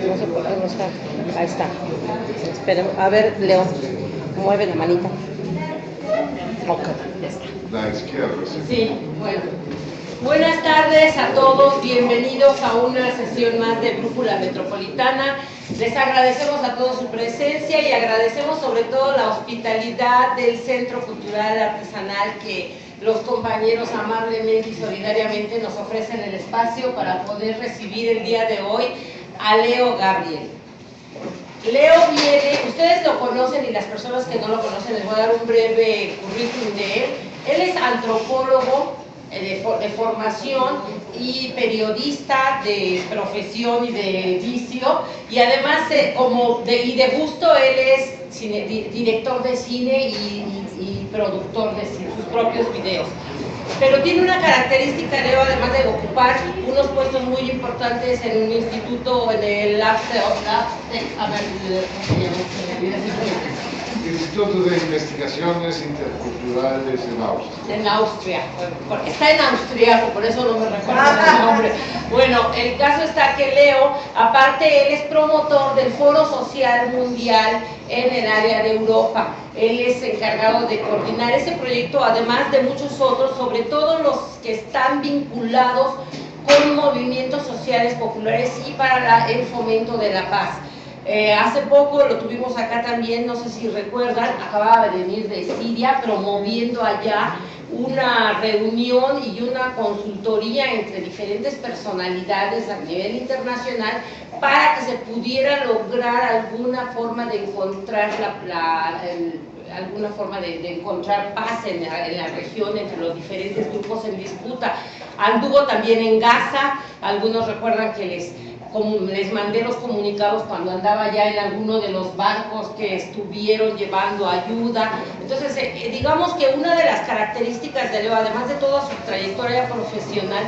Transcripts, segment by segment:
No sé por qué no está. Ahí está. Esperen. A ver, Leo, mueve la manita. Ok, ya está. La izquierda, sí. Sí, bueno. Buenas tardes a todos, bienvenidos a una sesión más de Brújula Metropolitana. Les agradecemos a todos su presencia y agradecemos sobre todo la hospitalidad del Centro Cultural Artesanal que los compañeros amablemente y solidariamente nos ofrecen el espacio para poder recibir el día de hoy a Leo Gabriel. Leo viene, ustedes lo conocen y las personas que no lo conocen les voy a dar un breve currículum de él. Él es antropólogo de formación y periodista de profesión y de vicio, y además de gusto él es director de cine y productor de sus propios videos. Pero tiene una característica, Leo, además de ocupar unos puestos muy importantes en un instituto, en el Instituto de Investigaciones Interculturales en Austria. En Austria, bueno, está en austriaco, por eso no me recuerdo el nombre. Bueno, el caso está que Leo, aparte él es promotor del Foro Social Mundial en el área de Europa. Él es encargado de coordinar ese proyecto, además de muchos otros, sobre todo los que están vinculados con movimientos sociales populares y para el fomento de la paz. Hace poco lo tuvimos acá también, no sé si recuerdan, acababa de venir de Siria promoviendo allá una reunión y una consultoría entre diferentes personalidades a nivel internacional para que se pudiera lograr alguna forma de encontrar encontrar paz en la región entre los diferentes grupos en disputa. Anduvo también en Gaza, algunos recuerdan que les mandé los comunicados cuando andaba ya en alguno de los barcos que estuvieron llevando ayuda. Entonces, digamos que una de las características de Leo, además de toda su trayectoria profesional,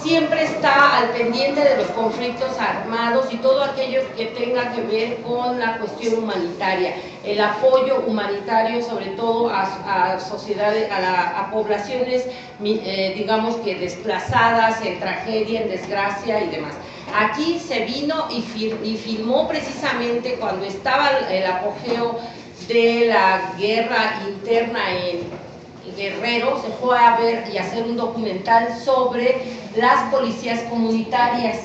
siempre está al pendiente de los conflictos armados y todo aquello que tenga que ver con la cuestión humanitaria, el apoyo humanitario sobre todo a sociedades, a poblaciones, digamos que desplazadas, en tragedia, en desgracia y demás. Aquí se vino y filmó precisamente cuando estaba el apogeo de la guerra interna en Guerrero, se fue a ver y hacer un documental sobre las policías comunitarias,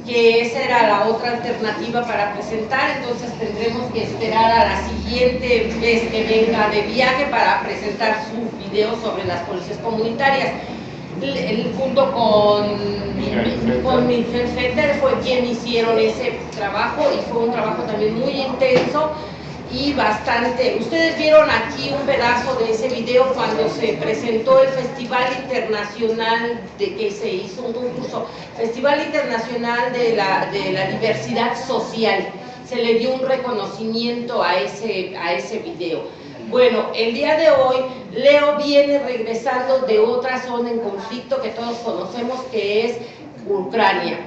que esa era la otra alternativa para presentar. Entonces tendremos que esperar a la siguiente vez que venga de viaje para presentar su video sobre las policías comunitarias. Él junto con Michel Fetter fue quien hicieron ese trabajo y fue un trabajo también muy intenso y bastante. Ustedes vieron aquí un pedazo de ese video cuando se presentó el Festival Internacional que se hizo un concurso, Festival Internacional de la Diversidad Social. Se le dio un reconocimiento a ese video. Bueno, el día de hoy Leo viene regresando de otra zona en conflicto que todos conocemos, que es Ucrania.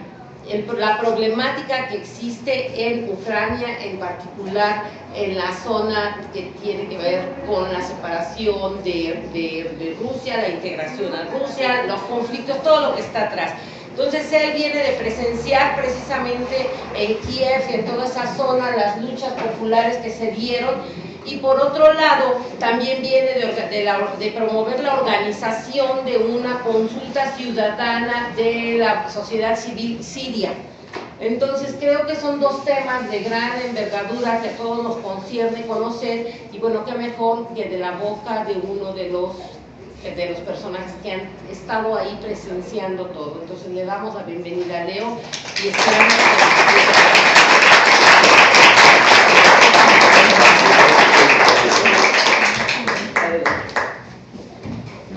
La problemática que existe en Ucrania, en particular en la zona que tiene que ver con la separación de Rusia, la integración a Rusia, los conflictos, todo lo que está atrás. Entonces él viene de presenciar precisamente en Kiev y en toda esa zona las luchas populares que se dieron. Y por otro lado, también viene de promover la organización de una consulta ciudadana de la sociedad civil siria. Entonces creo que son dos temas de gran envergadura que a todos nos concierne conocer, y bueno, qué mejor que de la boca de uno de los personajes que han estado ahí presenciando todo. Entonces le damos la bienvenida a Leo y esperamos que...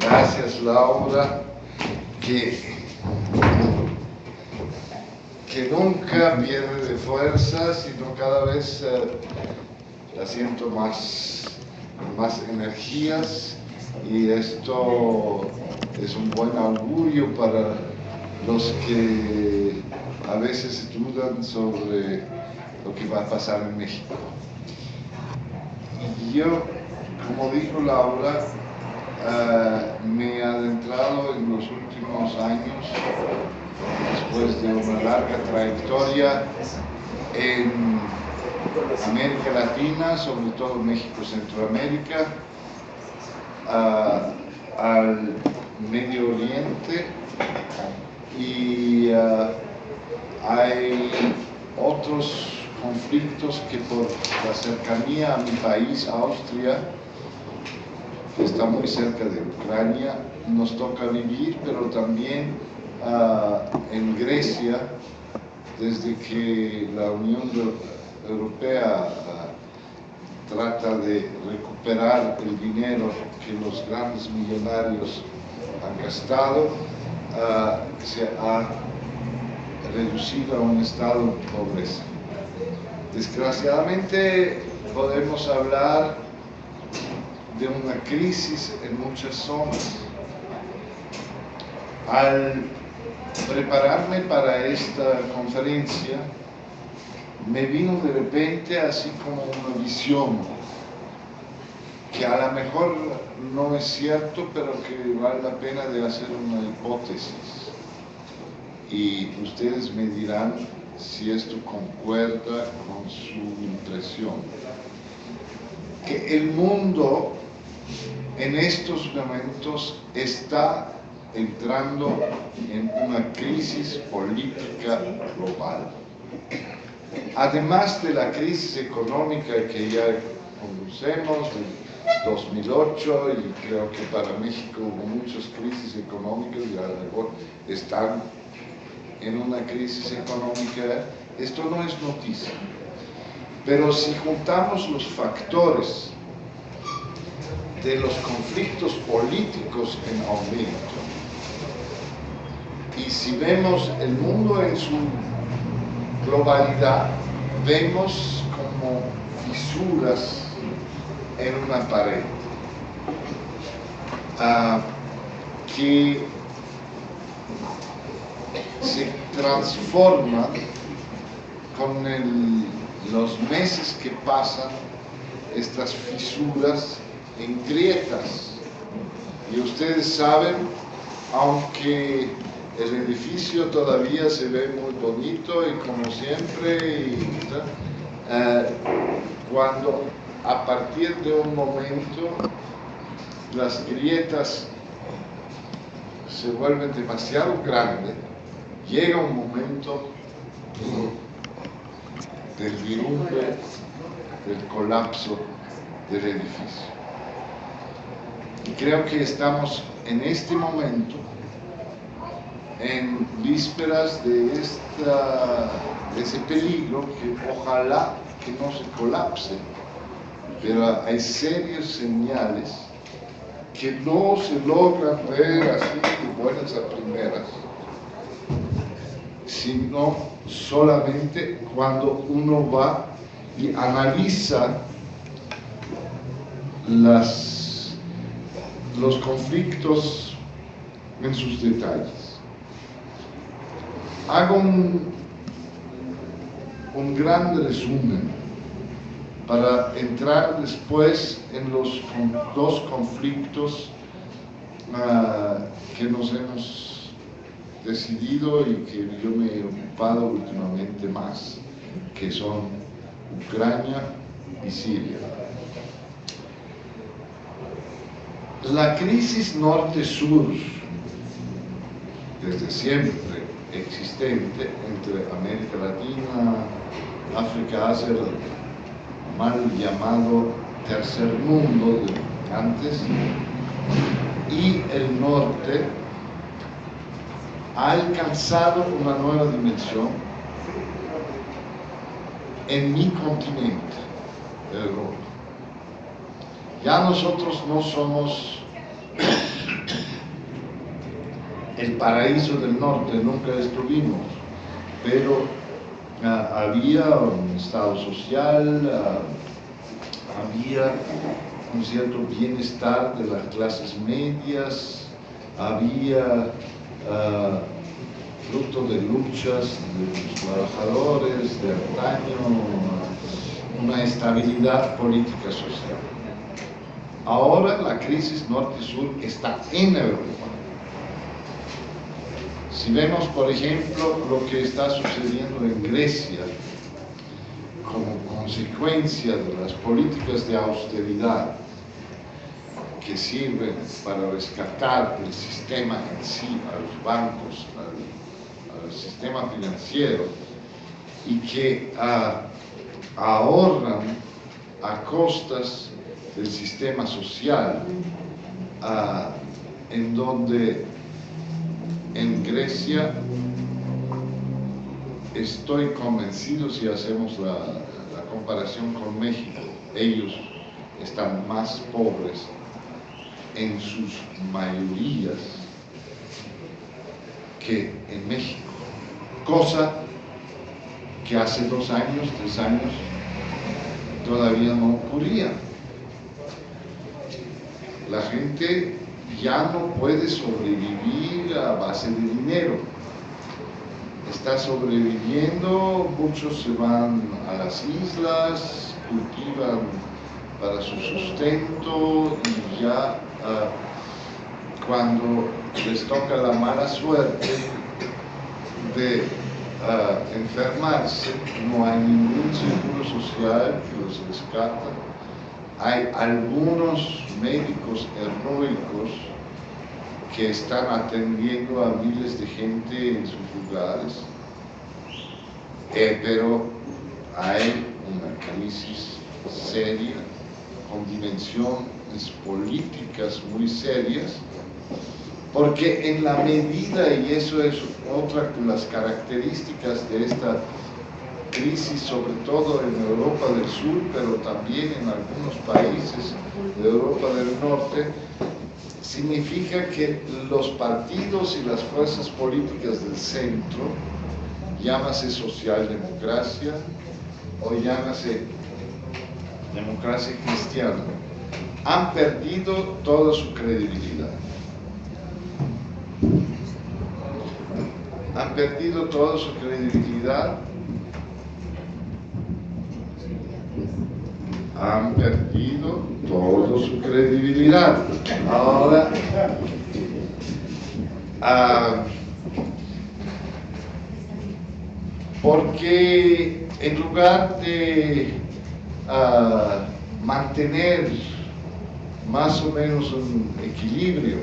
Gracias, Laura, que nunca pierde de fuerza, sino cada vez la siento más energías, y esto es un buen augurio para los que a veces dudan sobre lo que va a pasar en México. Yo, como dijo Laura, me he adentrado en los últimos años después de una larga trayectoria en América Latina, sobre todo México, Centroamérica, al Medio Oriente, y hay otros conflictos que por la cercanía a mi país, Austria, que está muy cerca de Ucrania, nos toca vivir, pero también en Grecia, desde que la Unión Europea trata de recuperar el dinero que los grandes millonarios han gastado, se ha reducido a un estado de pobreza. Desgraciadamente podemos hablar de una crisis en muchas zonas. Al prepararme para esta conferencia, me vino de repente así como una visión, que a lo mejor no es cierto, pero que vale la pena de hacer una hipótesis. Y ustedes me dirán si esto concuerda con su impresión. Que el mundo en estos momentos está entrando en una crisis política global. Además de la crisis económica que ya conocemos, de 2008, y creo que para México hubo muchas crisis económicas y a lo mejor están en una crisis económica, esto no es noticia. Pero si juntamos los factores de los conflictos políticos en aumento, y si vemos el mundo en su globalidad, vemos como fisuras en una pared que se transforma con los meses que pasan, estas fisuras en grietas. Y ustedes saben, aunque el edificio todavía se ve muy bonito y como siempre, cuando a partir de un momento las grietas se vuelven demasiado grandes, llega un momento del derrumbe, del colapso del edificio. Y creo que estamos en este momento en vísperas de ese peligro, que ojalá que no se colapse, pero hay serias señales que no se logran ver así de buenas a primeras, sino solamente cuando uno va y analiza los conflictos en sus detalles. Hago un gran resumen para entrar después en los dos conflictos que nos hemos decidido y que yo me he ocupado últimamente más, que son Ucrania y Siria. La crisis norte-sur, desde siempre existente entre América Latina, África, Asia, el mal llamado tercer mundo de antes, y el norte, ha alcanzado una nueva dimensión en mi continente, Europa. Ya nosotros no somos el paraíso del norte, nunca estuvimos, pero había un estado social, había un cierto bienestar de las clases medias, había fruto de luchas de los trabajadores de antaño, una estabilidad política social. Ahora la crisis norte-sur está en Europa. Si vemos, por ejemplo, lo que está sucediendo en Grecia como consecuencia de las políticas de austeridad que sirven para rescatar el sistema en sí, a los bancos, al sistema financiero, y que ahorran a costas del sistema social, en donde en Grecia estoy convencido, si hacemos la comparación con México, ellos están más pobres en sus mayorías que en México, cosa que hace 2 años, 3 años todavía no ocurría. La gente ya no puede sobrevivir a base de dinero, está sobreviviendo, muchos se van a las islas, cultivan para su sustento y ya cuando les toca la mala suerte de enfermarse, no hay ningún seguro social que los rescata. Hay algunos médicos heroicos que están atendiendo a miles de gente en sus lugares, pero hay una crisis seria, con dimensiones políticas muy serias, porque en la medida, y eso es otra de las características de esta crisis, sobre todo en Europa del Sur, pero también en algunos países de Europa del Norte, significa que los partidos y las fuerzas políticas del centro, llámase socialdemocracia o llámase democracia cristiana, han perdido toda su credibilidad. Han perdido toda su credibilidad. Han perdido toda su credibilidad. Ahora, porque en lugar de mantener más o menos un equilibrio,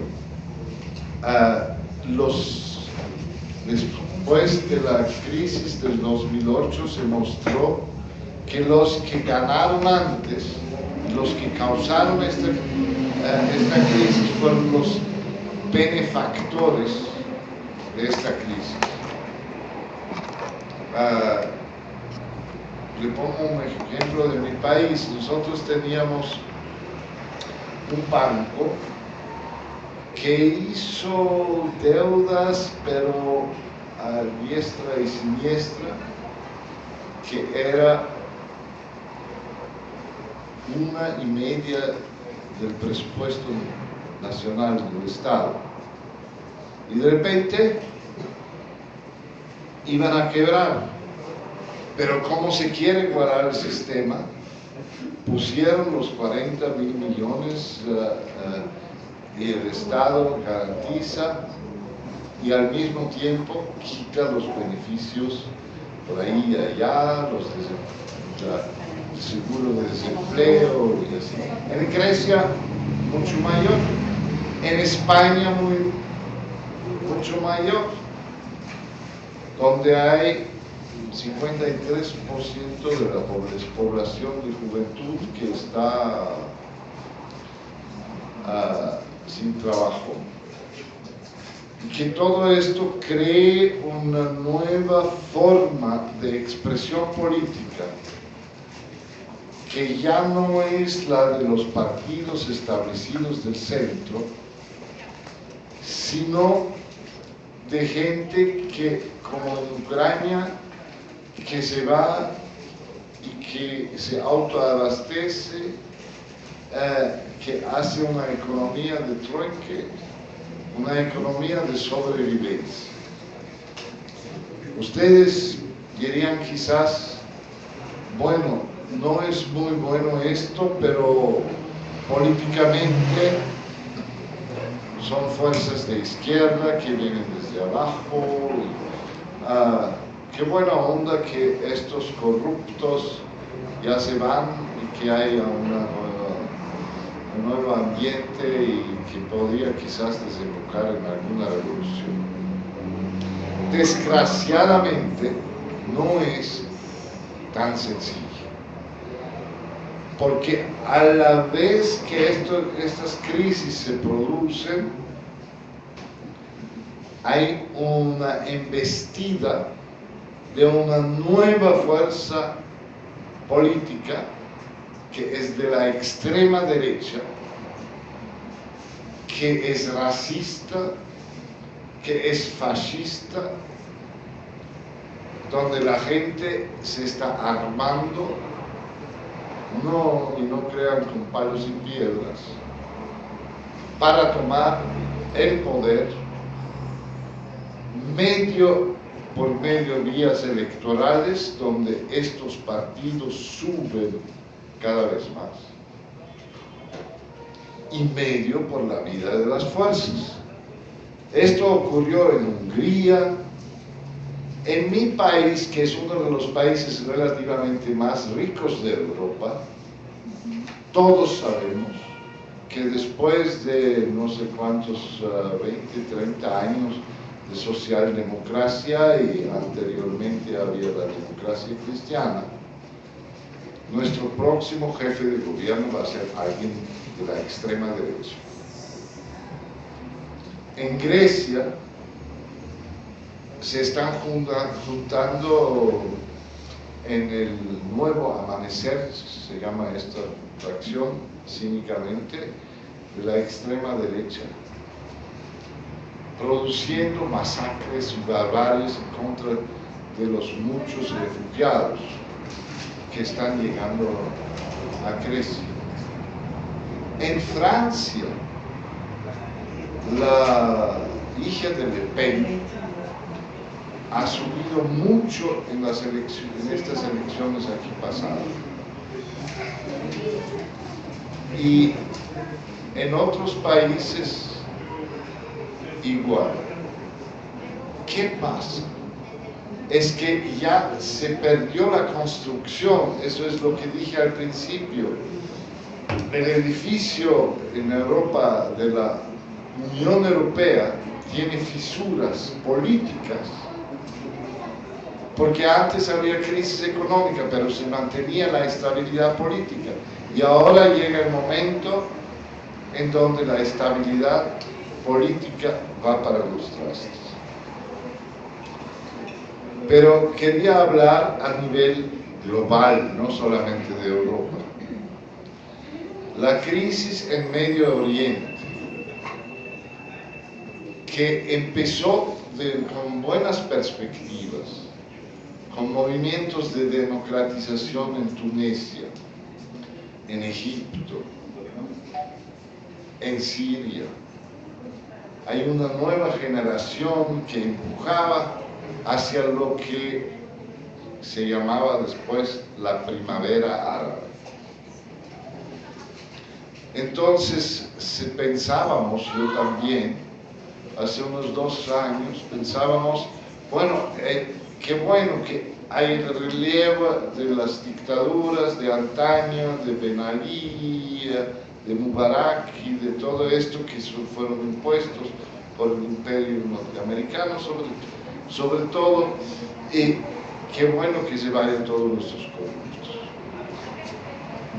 después de la crisis del 2008 se mostró que los que ganaron antes, los que causaron esta crisis, fueron los benefactores de esta crisis. Le pongo un ejemplo de mi país. Nosotros teníamos un banco que hizo deudas, pero a diestra y siniestra, que era 1,5% del presupuesto nacional del Estado. Y de repente iban a quebrar. Pero como se quiere guardar el sistema, pusieron los 40.000 millones y el Estado garantiza y al mismo tiempo quita los beneficios por ahí y allá, el seguro de desempleo y así. En Grecia mucho mayor, en España mucho mayor, donde hay 53% de la población de juventud que está sin trabajo. Y que todo esto cree una nueva forma de expresión política que ya no es la de los partidos establecidos del centro, sino de gente que, como en Ucrania, que se va y que se autoabastece, que hace una economía de trueque, una economía de sobrevivencia. Ustedes dirían quizás, bueno, no es muy bueno esto, pero políticamente son fuerzas de izquierda que vienen desde abajo. Qué buena onda que estos corruptos ya se van y que haya un nuevo ambiente y que podría quizás desembocar en alguna revolución. Desgraciadamente no es tan sencillo, porque a la vez que estas crisis se producen, hay una embestida de una nueva fuerza política que es de la extrema derecha, que es racista, que es fascista, donde la gente se está armando, y no crean con palos y piedras, para tomar el poder por medio de vías electorales, donde estos partidos suben cada vez más, y medio por la vida de las fuerzas. Esto ocurrió en Hungría, en mi país, que es uno de los países relativamente más ricos de Europa. Todos sabemos que después de no sé cuántos, 20, 30 años de socialdemocracia, y anteriormente había la democracia cristiana, nuestro próximo jefe de gobierno va a ser alguien de la extrema derecha. En Grecia se están juntando en el nuevo amanecer, se llama esta fracción cínicamente, de la extrema derecha, produciendo masacres y barbaries en contra de los muchos refugiados que están llegando a Grecia. En Francia, la hija de Le Pen ha subido mucho en estas elecciones aquí pasadas. Y en otros países igual. ¿Qué pasa? Es que ya se perdió la construcción, eso es lo que dije al principio. El edificio en Europa de la Unión Europea tiene fisuras políticas, porque antes había crisis económica, pero se mantenía la estabilidad política, y ahora llega el momento en donde la estabilidad política va para los trastes. Pero quería hablar a nivel global, no solamente de Europa. La crisis en Medio Oriente, que empezó con buenas perspectivas, con movimientos de democratización en Tunisia, en Egipto, en Siria. Hay una nueva generación que empujaba hacia lo que se llamaba después la primavera árabe. Entonces pensábamos, yo también, hace unos 2 años, pensábamos, bueno, qué bueno que hay el relevo de las dictaduras de antaño, de Ben Ali, de Mubarak y de todo esto que fueron impuestos por el imperio norteamericano, sobre todo, y qué bueno que se vayan todos nuestros corruptos.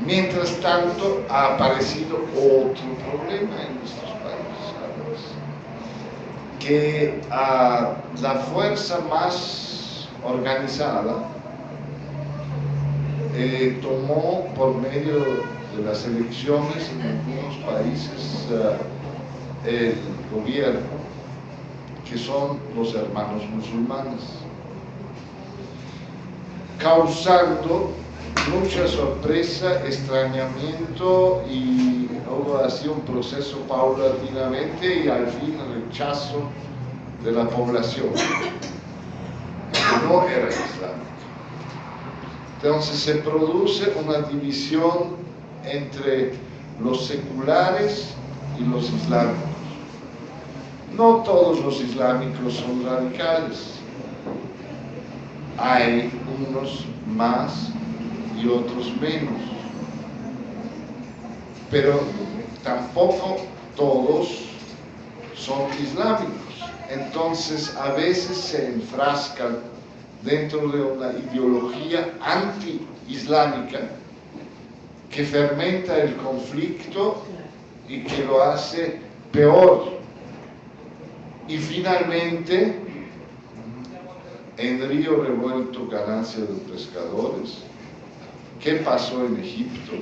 Mientras tanto, ha aparecido otro problema en nuestros países, ¿sabes? Que la fuerza más organizada tomó por medio de las elecciones en algunos países el gobierno, que son los hermanos musulmanes, causando mucha sorpresa, extrañamiento, y hubo así un proceso paulatinamente y al fin rechazo de la población, que no era islámica. Entonces se produce una división entre los seculares y los islámicos. No todos los islámicos son radicales. Hay unos más y otros menos. Pero tampoco todos son islámicos. Entonces a veces se enfrascan dentro de una ideología anti-islámica que fermenta el conflicto y que lo hace peor. Y finalmente, en río revuelto, ganancia de pescadores. ¿Qué pasó en Egipto?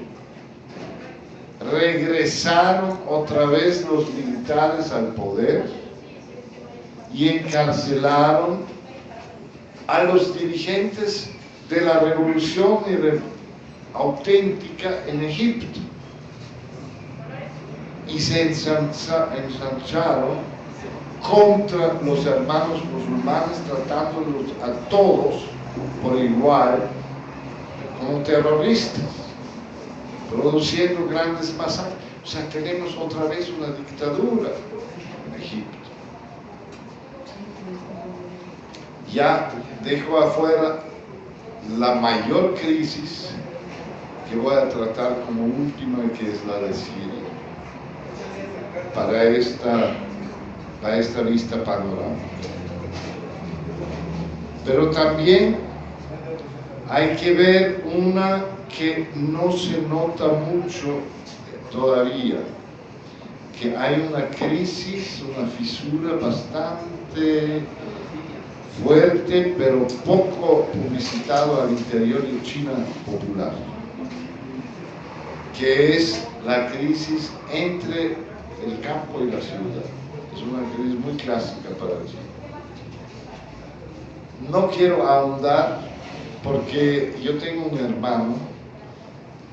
Regresaron otra vez los militares al poder y encarcelaron a los dirigentes de la revolución auténtica en Egipto y se ensancharon contra los hermanos musulmanes, tratándolos a todos por igual como terroristas, produciendo grandes masacres. O sea, tenemos otra vez una dictadura en Egipto. Ya dejo afuera la mayor crisis que voy a tratar como última, que es la de Siria, para esta vista panorámica. Pero también hay que ver una que no se nota mucho todavía, que hay una crisis, una fisura bastante fuerte, pero poco publicitado al interior de China popular, que es la crisis entre el campo y la ciudad. Es una crisis muy clásica para China. No quiero ahondar porque yo tengo un hermano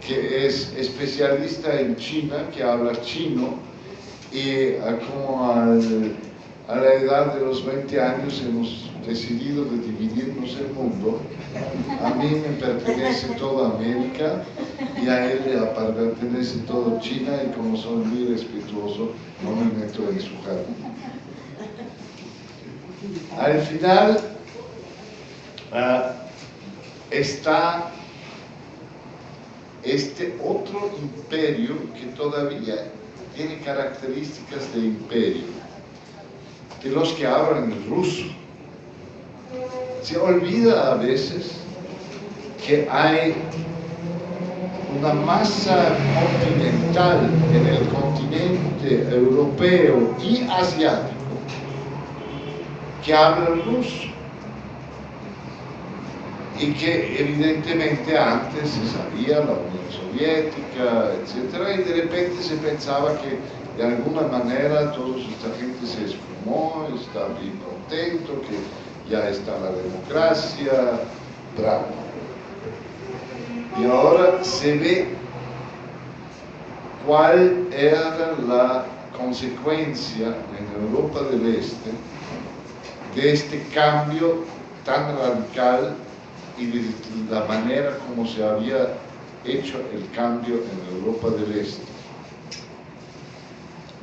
que es especialista en China, que habla chino, y como a la edad de los 20 años hemos decidido de dividirnos el mundo. A mí me pertenece toda América y a él le pertenece toda China, y como soy muy respetuoso no me meto en su jardín. Al final está este otro imperio que todavía tiene características de imperio, de los que hablan el ruso. Se olvida a veces que hay una masa continental en el continente europeo y asiático que habla el ruso, y que evidentemente antes se sabía la Unión Soviética, etc., y de repente se pensaba que de alguna manera toda esta gente se esfumó, está bien contento, que ya está la democracia, bravo. Y ahora se ve cuál era la consecuencia en Europa del Este de este cambio tan radical y de la manera como se había hecho el cambio en Europa del Este,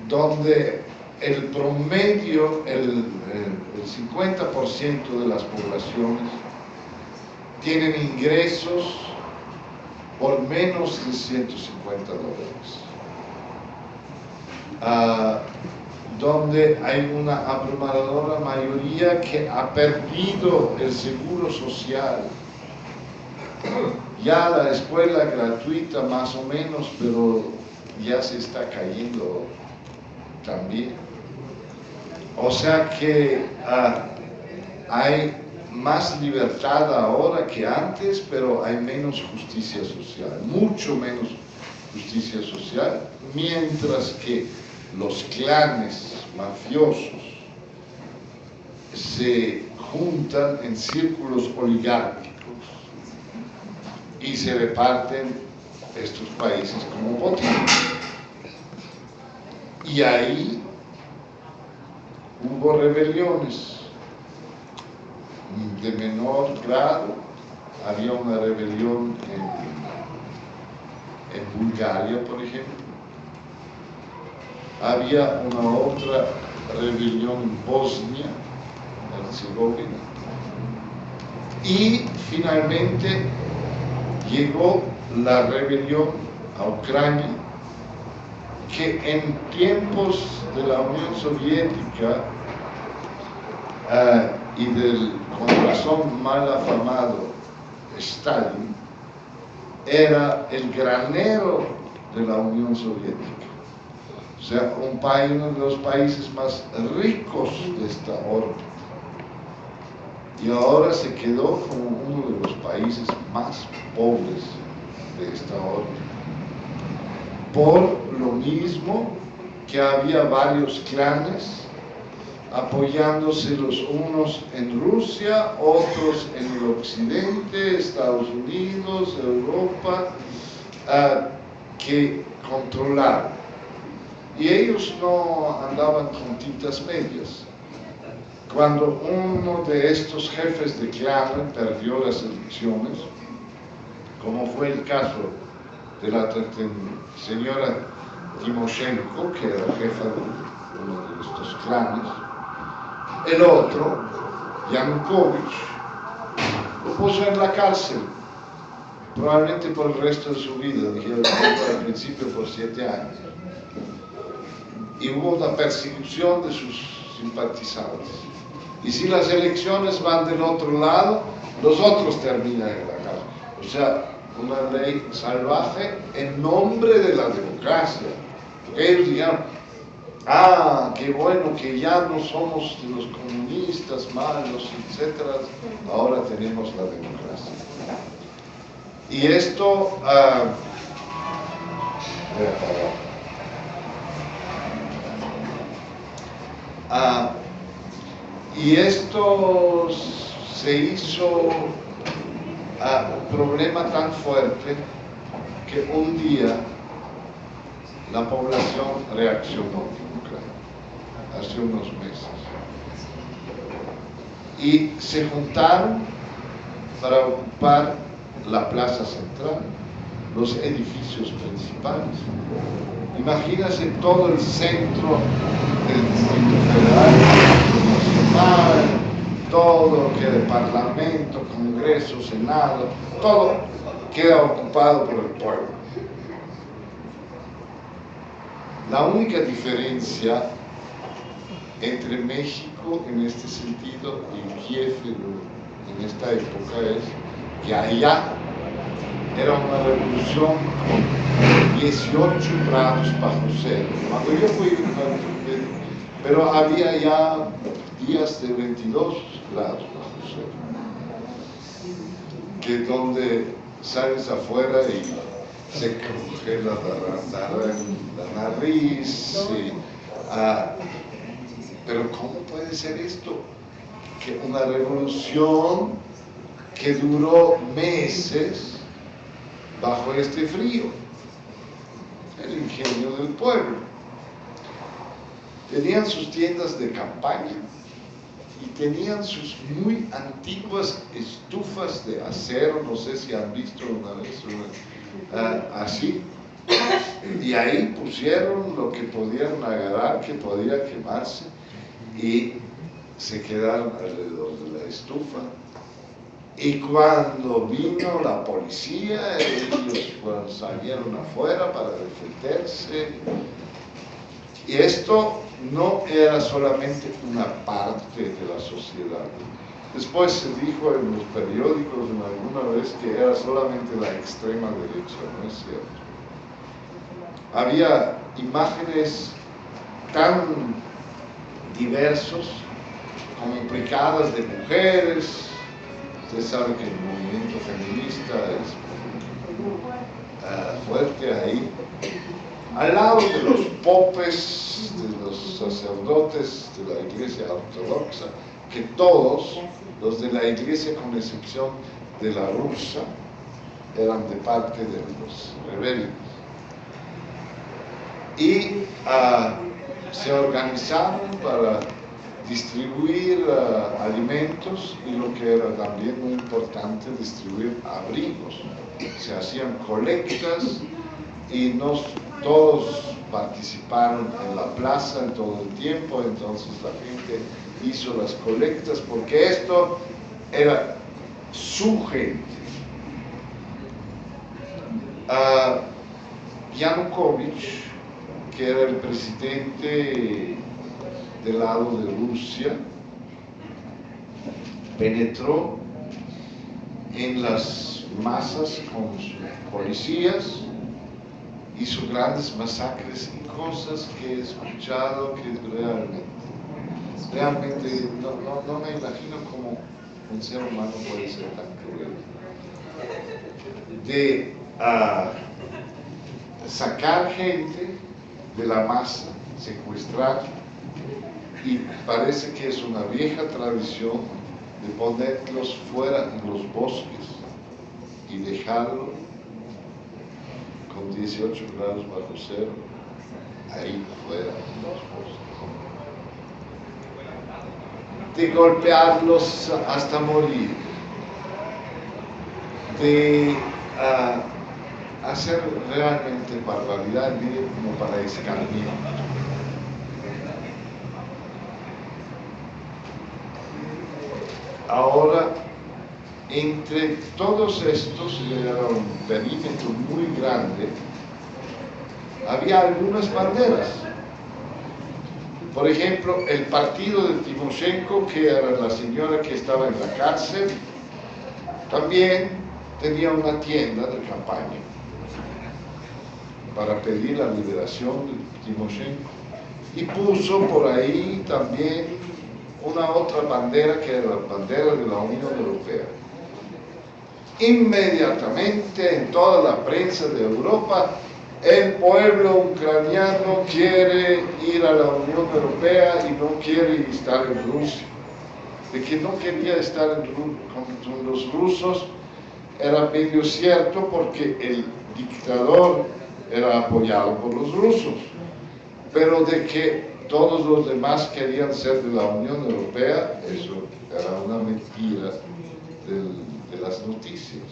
donde el promedio, el 50% de las poblaciones tienen ingresos por menos de $150, donde hay una abrumadora mayoría que ha perdido el seguro social. Ya la escuela gratuita más o menos, pero ya se está cayendo también. O sea que hay más libertad ahora que antes, pero hay menos justicia social, mucho menos justicia social, mientras que los clanes mafiosos se juntan en círculos oligárquicos y se reparten estos países como botín. Y ahí hubo rebeliones de menor grado. Había una rebelión en Bulgaria, por ejemplo. Había una otra rebelión en Bosnia, Herzegovina, y finalmente llegó la rebelión a Ucrania, que en tiempos de la Unión Soviética y del con razón mal afamado Stalin, era el granero de la Unión Soviética. O sea, uno de los países más ricos de esta órbita. Y ahora se quedó como uno de los países más pobres de esta órbita. Por lo mismo que había varios clanes apoyándose los unos en Rusia, otros en el occidente, Estados Unidos, Europa, que controlaron. Y ellos no andaban con tintas medias. Cuando uno de estos jefes de clan perdió las elecciones, como fue el caso de la señora Timoshenko, que era jefa de uno de estos clanes, el otro, Yanukovych, lo puso en la cárcel, probablemente por el resto de su vida, dijeron al principio por 7 años. Y hubo una persecución de sus simpatizantes. Y si las elecciones van del otro lado, los otros terminan en la cárcel. O sea, una ley salvaje en nombre de la democracia. Porque ellos dijeron, qué bueno que ya no somos de los comunistas malos, etc. Ahora tenemos la democracia. Y esto... y esto se hizo un problema tan fuerte que un día la población reaccionó en Ucrania, hace unos meses. Y se juntaron para ocupar la plaza central, los edificios principales. Imagínense todo el centro del Distrito Federal, Nacional, todo lo que el Parlamento, Congreso, Senado, todo queda ocupado por el pueblo. La única diferencia entre México en este sentido y Kiev en esta época es que allá era una revolución con 18 grados bajo cero. Cuando yo fui, pero había ya días de 22 grados bajo cero, que donde sales afuera y se congela la nariz. Pero ¿cómo puede ser esto? Que una revolución que duró meses bajo este frío, el ingenio del pueblo. Tenían sus tiendas de campaña y tenían sus muy antiguas estufas de acero, no sé si han visto una vez así, y ahí pusieron lo que podían agarrar, que podía quemarse, y se quedaron alrededor de la estufa. Y cuando vino la policía, ellos salieron afuera para defenderse. Y esto no era solamente una parte de la sociedad. Después se dijo en los periódicos alguna vez que era solamente la extrema derecha, no es cierto. Había imágenes tan diversos, complicadas de mujeres. Usted sabe que el movimiento feminista es fuerte ahí. Al lado de los popes, de los sacerdotes de la iglesia ortodoxa, que todos los de la iglesia, con excepción de la rusa, eran de parte de los rebeldes. Y se organizaron para distribuir alimentos y lo que era también muy importante, distribuir abrigos. Se hacían colectas y todos participaron en la plaza en todo el tiempo, entonces la gente hizo las colectas, porque esto era su gente. Yanukovych, que era el presidente del lado de Rusia, penetró en las masas con sus policías, hizo grandes masacres y cosas que he escuchado que realmente no me imagino cómo un ser humano puede ser tan cruel. De sacar gente de la masa, secuestrar, y parece que es una vieja tradición de ponerlos fuera en los bosques y dejarlo con 18 grados bajo cero ahí fuera en los bosques, de golpearlos hasta morir, de hacer realmente barbaridad, como para escarmiento. Ahora, entre todos estos, era un perímetro muy grande, había algunas banderas. Por ejemplo, el partido de Timoshenko, que era la señora que estaba en la cárcel, también tenía una tienda de campaña para pedir la liberación de Timoshenko, y puso por ahí también una otra bandera, que era la bandera de la Unión Europea. Inmediatamente en toda la prensa de Europa, el pueblo ucraniano quiere ir a la Unión Europea y no quiere estar en Rusia. De que no quería estar con los rusos era medio cierto, porque el dictador era apoyado por los rusos, pero de que todos los demás querían ser de la Unión Europea, eso era una mentira de las noticias.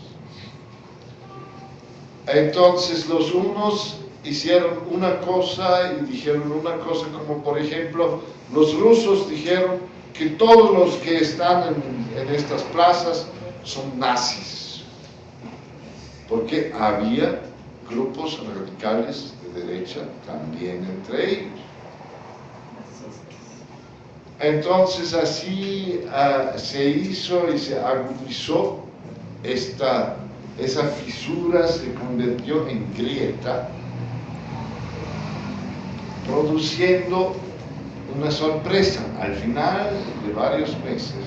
Entonces los unos hicieron una cosa y dijeron una cosa, como por ejemplo, los rusos dijeron que todos los que están en estas plazas son nazis, porque había grupos radicales de derecha también entre ellos. Entonces así se hizo y se agudizó esa fisura, se convirtió en grieta, produciendo una sorpresa. Al final de varios meses,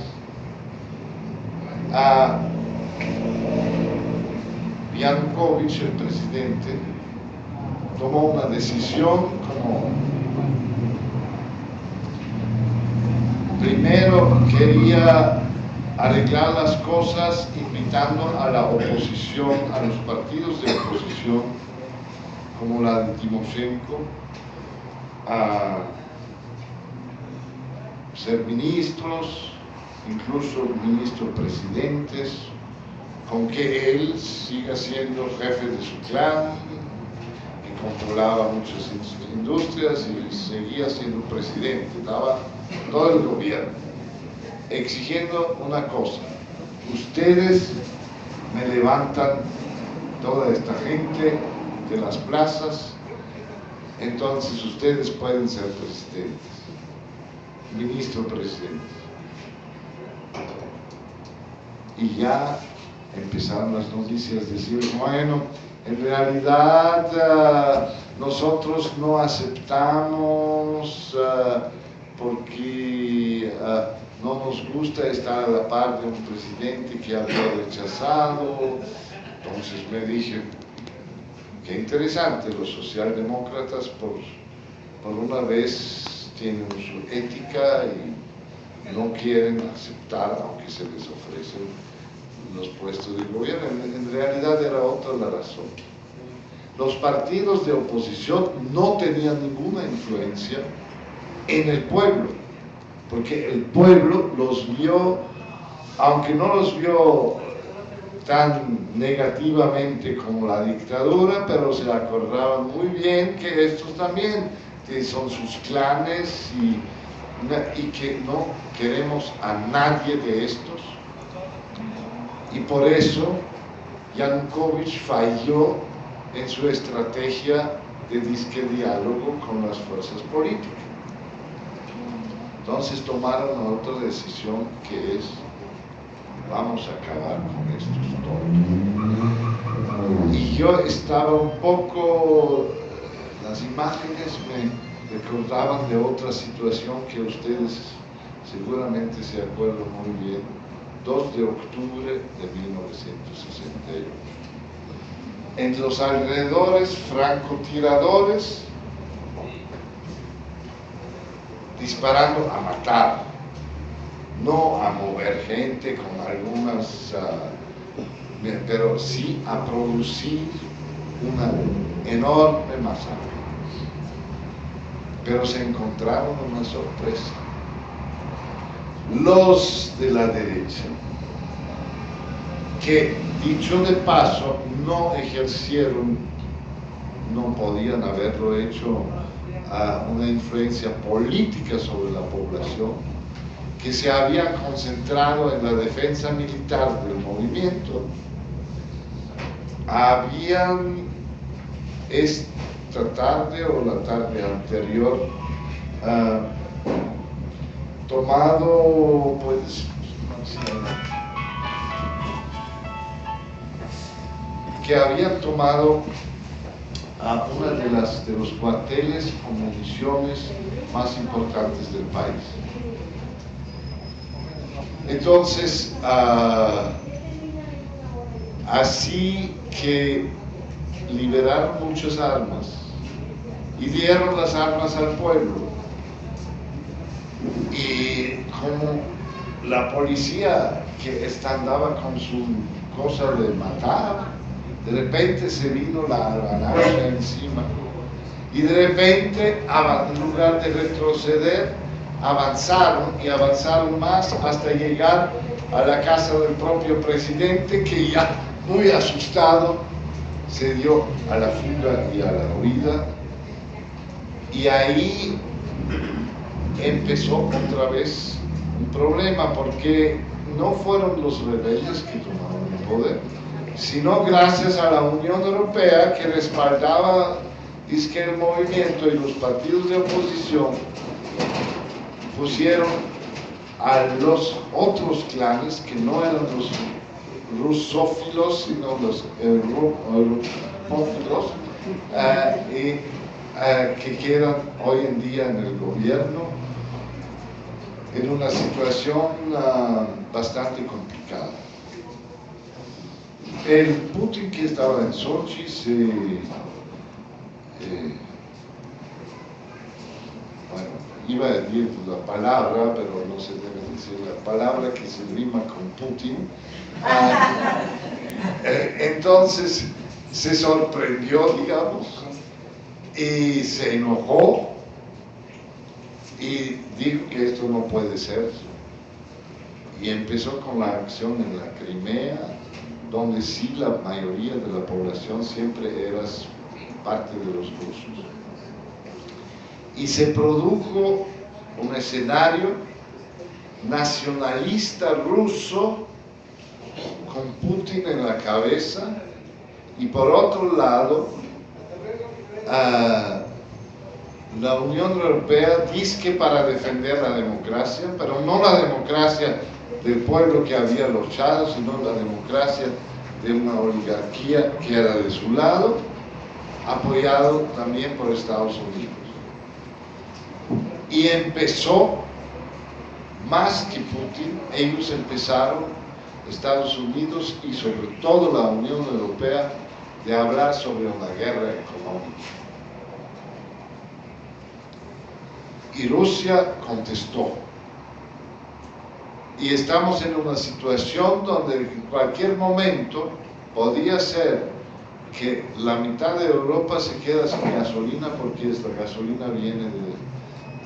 Yanukovych, el presidente, tomó una decisión como: primero quería arreglar las cosas invitando a la oposición, a los partidos de oposición, como la de Timoshenko, a ser ministros, incluso ministros presidentes, con que él siga siendo jefe de su clan, que controlaba muchas industrias y seguía siendo presidente, daba todo el gobierno, exigiendo una cosa: ustedes me levantan toda esta gente de las plazas, entonces ustedes pueden ser presidentes, ministro presidente. Y ya empezaron las noticias a decir: bueno, en realidad nosotros no aceptamos porque no nos gusta estar a la par de un presidente que había rechazado. Entonces me dije: qué interesante, los socialdemócratas por una vez tienen su ética y no quieren aceptar, aunque se les ofrecen los puestos de gobierno. En realidad era otra la razón. Los partidos de oposición no tenían ninguna influencia en el pueblo, porque el pueblo los vio, aunque no los vio tan negativamente como la dictadura, pero se acordaban muy bien que estos también que son sus clanes y que no queremos a nadie de estos. Y por eso Yanukovych falló en su estrategia de disque diálogo con las fuerzas políticas. Entonces tomaron otra decisión que es: vamos a acabar con estos todos. Y yo estaba un poco, las imágenes me recordaban de otra situación que ustedes seguramente se acuerdan muy bien, 2 de octubre de 1968. En los alrededores, francotiradores disparando a matar, no a mover gente con algunas, pero sí a producir una enorme masacre. Pero se encontraron una sorpresa. Los de la derecha, que dicho de paso no ejercieron, no podían haberlo hecho, una influencia política sobre la población, que se habían concentrado en la defensa militar del movimiento, habían esta tarde o la tarde anterior tomado, pues, que habían tomado a una de los cuarteles con municiones más importantes del país. Entonces, así que liberaron muchas armas y dieron las armas al pueblo. Y como la policía que andaba con su cosa de matar, de repente se vino la avalancha encima y de repente, en lugar de retroceder, avanzaron y avanzaron más hasta llegar a la casa del propio presidente, que ya muy asustado se dio a la fuga y a la huida. Y ahí empezó otra vez un problema, porque no fueron los rebeldes que tomaron el poder, sino gracias a la Unión Europea, que respaldaba el movimiento, y los partidos de oposición pusieron a los otros clanes que no eran los rusófilos sino los europófilos, que quedan hoy en día en el gobierno en una situación bastante complicada. El Putin, que estaba en Sochi, bueno, iba a decir la palabra, pero no se debe decir la palabra que se rima con Putin. Entonces se sorprendió, digamos, y se enojó y dijo que esto no puede ser, y empezó con la acción en la Crimea, donde sí la mayoría de la población siempre era parte de los rusos. Y se produjo un escenario nacionalista ruso con Putin en la cabeza, y por otro lado la Unión Europea dice que para defender la democracia, pero no la democracia del pueblo que había luchado, sino la democracia de una oligarquía que era de su lado, apoyado también por Estados Unidos. Y empezó, más que Putin, ellos empezaron, Estados Unidos y sobre todo la Unión Europea, de hablar sobre una guerra económica. Y Rusia contestó. Y estamos en una situación donde en cualquier momento podía ser que la mitad de Europa se queda sin gasolina, porque esta gasolina viene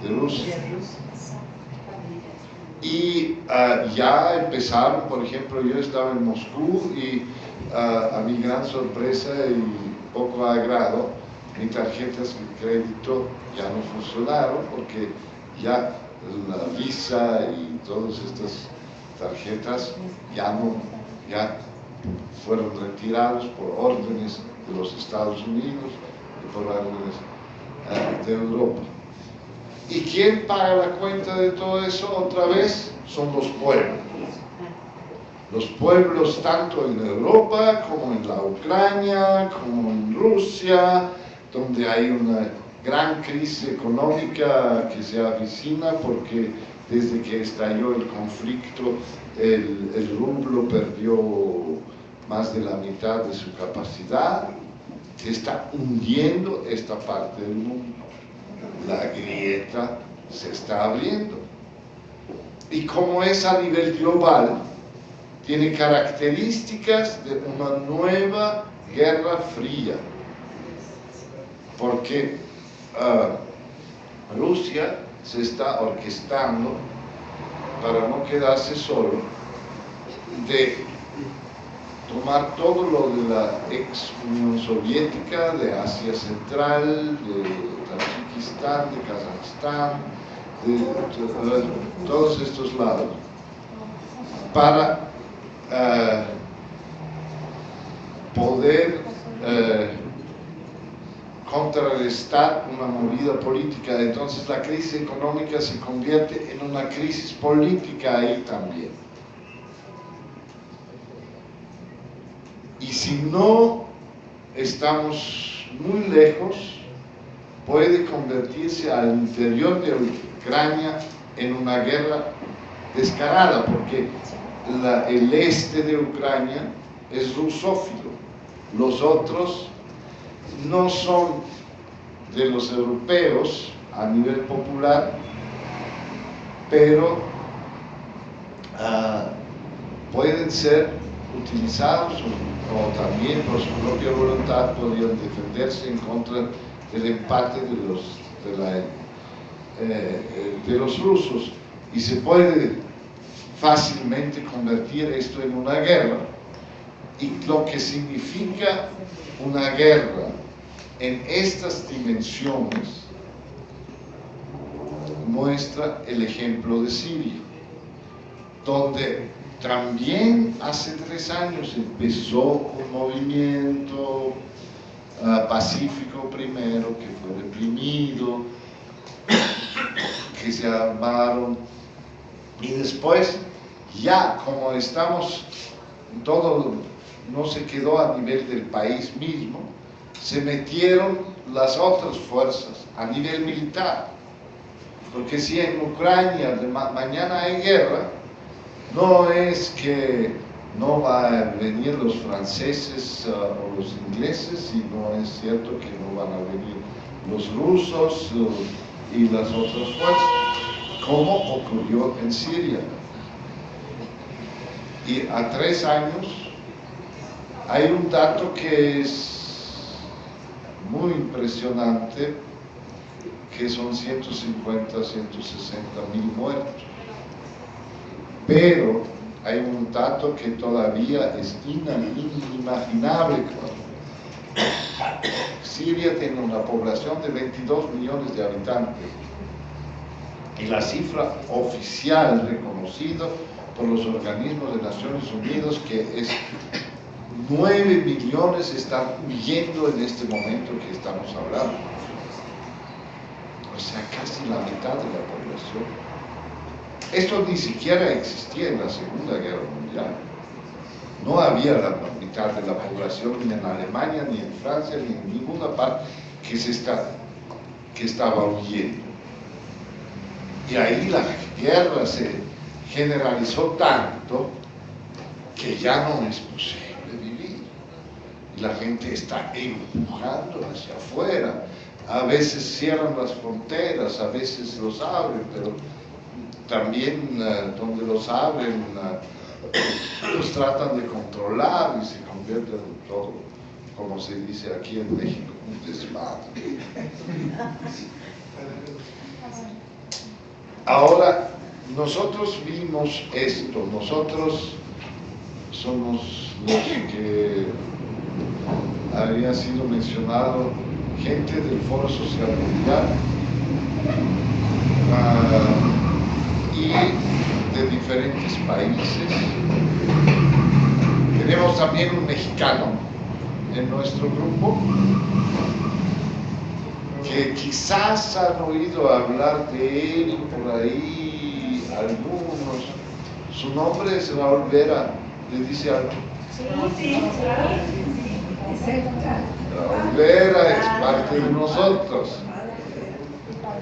de Rusia. Y ya empezaron, por ejemplo, yo estaba en Moscú y a mi gran sorpresa y poco agrado, mis tarjetas de crédito ya no funcionaron porque ya la Visa y todas estas tarjetas ya fueron retirados por órdenes de los Estados Unidos y por órdenes de Europa. ¿Y quién paga la cuenta de todo eso? Otra vez son los pueblos. Los pueblos tanto en Europa como en la Ucrania, como en Rusia, donde hay una gran crisis económica que se avecina porque desde que estalló el conflicto el rublo perdió más de la mitad de su capacidad, se está hundiendo esta parte del mundo. La grieta se está abriendo. Y como es a nivel global, tiene características de una nueva guerra fría. Porque Rusia se está orquestando para no quedarse solo de tomar todo lo de la ex Unión Soviética, de Asia Central, de Tayikistán, de Kazajstán, de todos estos lados, para poder contrarrestar una movida política. Entonces la crisis económica se convierte en una crisis política ahí también. Y si no estamos muy lejos, puede convertirse al interior de Ucrania en una guerra descarada, porque el este de Ucrania es rusófilo. Los otros no son de los europeos a nivel popular, pero pueden ser utilizados o también por su propia voluntad podrían defenderse en contra del empate de los rusos, y se puede fácilmente convertir esto en una guerra. Y lo que significa una guerra en estas dimensiones muestra el ejemplo de Siria, donde también hace 3 años empezó un movimiento pacífico primero, que fue reprimido, que se armaron, y después ya como estamos, todo no se quedó a nivel del país mismo, se metieron las otras fuerzas a nivel militar, porque si en Ucrania mañana hay guerra, no es que no van a venir los franceses o los ingleses, y no es cierto que no van a venir los rusos y las otras fuerzas, como ocurrió en Siria. Y a 3 años hay un dato que es muy impresionante, que son 150, 160 mil muertos. Pero hay un dato que todavía es inimaginable. Siria tiene una población de 22 millones de habitantes y la cifra oficial reconocida por los organismos de Naciones Unidas, que es 9 millones están huyendo en este momento que estamos hablando. O sea, casi la mitad de la población. Esto ni siquiera existía en la Segunda Guerra Mundial. No había la mitad de la población ni en Alemania, ni en Francia, ni en ninguna parte que estaba huyendo. Y ahí la guerra se generalizó tanto que ya no es posible vivir. Y la gente está empujando hacia afuera. A veces cierran las fronteras, a veces los abren, pero también donde los abren los tratan de controlar y se convierte en todo, como se dice aquí en México, un desmadre. Ahora, nosotros vimos esto, nosotros somos los que había sido mencionado, gente del Foro Social Mundial y de diferentes países. Tenemos también un mexicano en nuestro grupo que quizás han oído hablar de él por ahí algunos. Su nombre es Raúl Vera, ¿le dice algo? Sí, claro. Raúl Vera es parte de nosotros.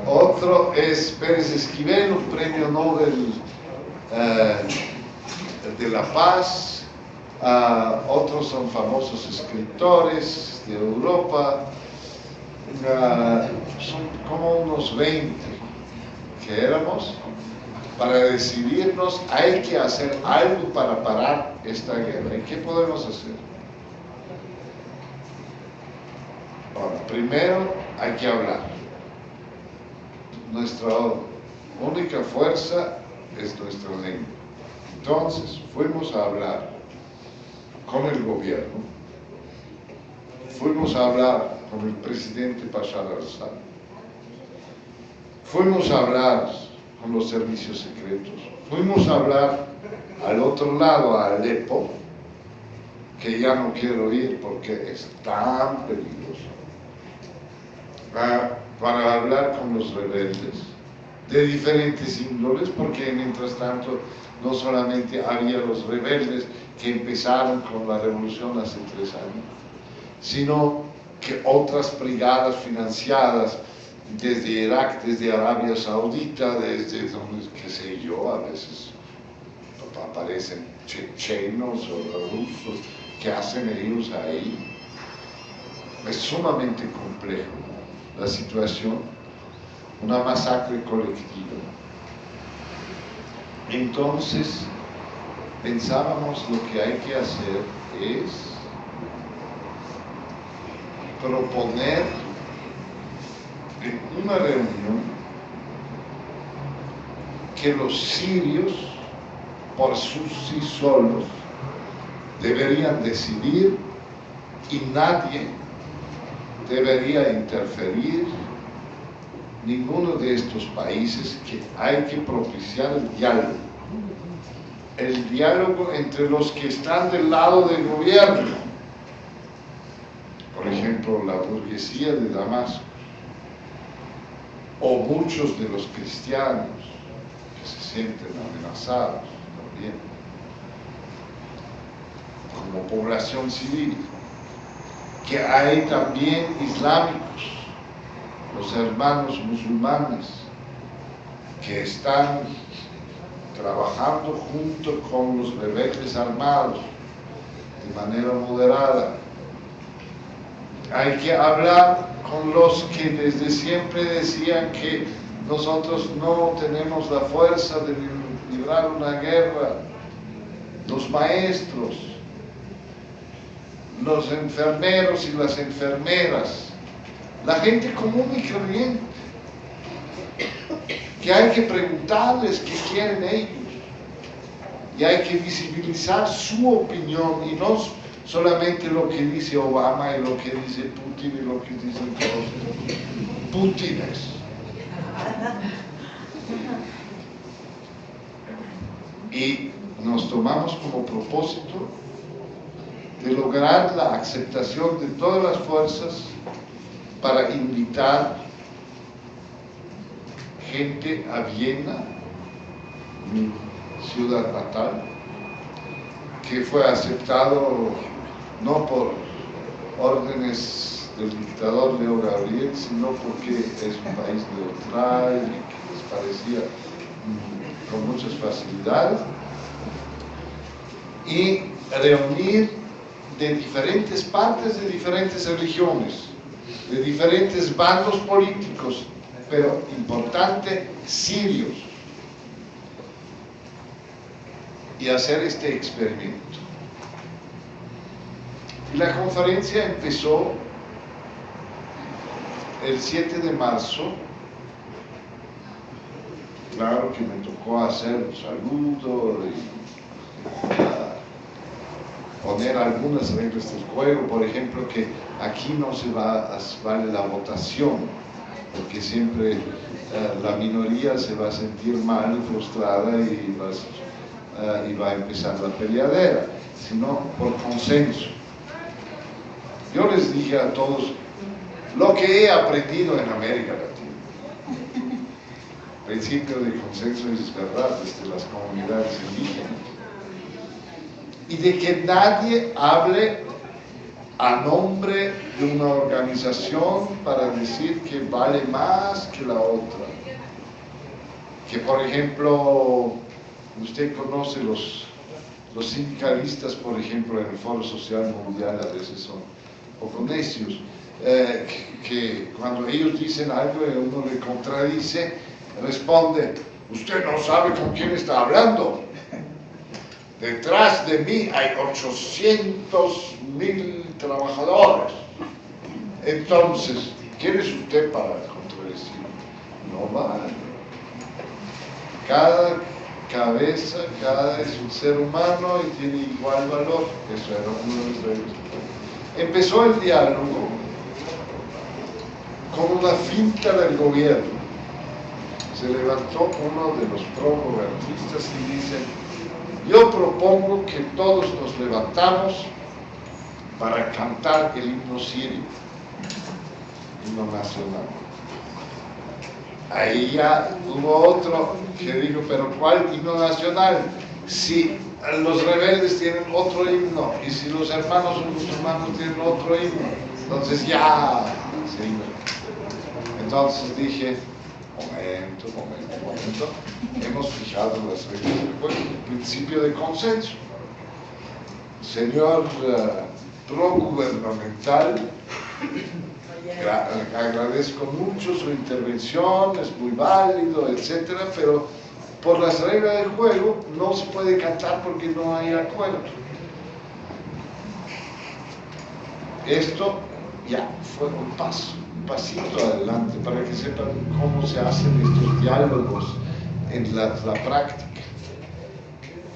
Otro es Pérez Esquivel, un premio Nobel de la Paz. Otros son famosos escritores de Europa. Son como unos 20 que éramos. Para decidirnos, hay que hacer algo para parar esta guerra. ¿Y qué podemos hacer? Bueno, primero hay que hablar. Nuestra única fuerza es nuestra lengua. Entonces, fuimos a hablar con el gobierno, fuimos a hablar con el presidente Bashar al-Assad, fuimos a hablar con los servicios secretos, fuimos a hablar al otro lado, a Alepo, que ya no quiero ir porque es tan peligroso, para hablar con los rebeldes de diferentes índoles, porque mientras tanto no solamente había los rebeldes que empezaron con la revolución hace 3 años, sino que otras brigadas financiadas desde Irak, desde Arabia Saudita, desde donde, qué sé yo, a veces aparecen chechenos o rusos, ¿qué hacen ellos ahí? Es sumamente complejo la situación, una masacre colectiva. Entonces, pensábamos lo que hay que hacer es proponer en una reunión que los sirios, por sí solos, deberían decidir y nadie debería interferir, ninguno de estos países, que hay que propiciar el diálogo entre los que están del lado del gobierno, por ejemplo, la burguesía de Damasco, o muchos de los cristianos que se sienten amenazados también, como población civil, que hay también islámicos, los hermanos musulmanes, que están trabajando junto con los rebeldes armados de manera moderada. Hay que hablar con los que desde siempre decían que nosotros no tenemos la fuerza de librar una guerra, los maestros, los enfermeros y las enfermeras, la gente común y corriente, que hay que preguntarles qué quieren ellos y hay que visibilizar su opinión y no solamente lo que dice Obama y lo que dice Putin y lo que dicen todos Putines. Y nos tomamos como propósito de lograr la aceptación de todas las fuerzas para invitar gente a Viena, mi ciudad natal, que fue aceptado no por órdenes del dictador Leo Gabriel, sino porque es un país neutral y que les parecía con muchas facilidades, y reunir de diferentes partes, de diferentes religiones, de diferentes bandos políticos, pero importante, sirios, y hacer este experimento. Y la conferencia empezó el 7 de marzo claro que me tocó hacer un saludo y poner algunas reglas del juego, por ejemplo, que aquí no se vale la votación, porque siempre la minoría se va a sentir mal, frustrada y va a empezar la peleadera, sino por consenso. Yo les dije a todos lo que he aprendido en América Latina. Principio de consenso es verdad desde las comunidades indígenas. Y de que nadie hable a nombre de una organización para decir que vale más que la otra. Que por ejemplo, usted conoce los sindicalistas, por ejemplo, en el Foro Social Mundial a veces son un poco necios, que cuando ellos dicen algo y uno le contradice, responde: usted no sabe con quién está hablando. Detrás de mí hay 800.000 trabajadores. Entonces, ¿quién es usted para contradecir? No vale. Cada cabeza, cada es un ser humano y tiene igual valor. Eso era uno de los reglas. Empezó el diálogo con una finta del gobierno. Se levantó uno de los pro-gobernistas y dice: yo propongo que todos nos levantamos para cantar el himno sirio, himno nacional. Ahí ya hubo otro que dijo: pero ¿cuál himno nacional? Si los rebeldes tienen otro himno y si los hermanos musulmanes tienen otro himno, entonces ya se iba. Entonces dije: momento, hemos fijado las reglas del juego, el principio de consenso. Señor pro-gubernamental, agradezco mucho su intervención, es muy válido, etcétera, pero por las reglas del juego no se puede cantar porque no hay acuerdo. Esto ya fue un pasito adelante para que sepan cómo se hacen estos diálogos en la práctica.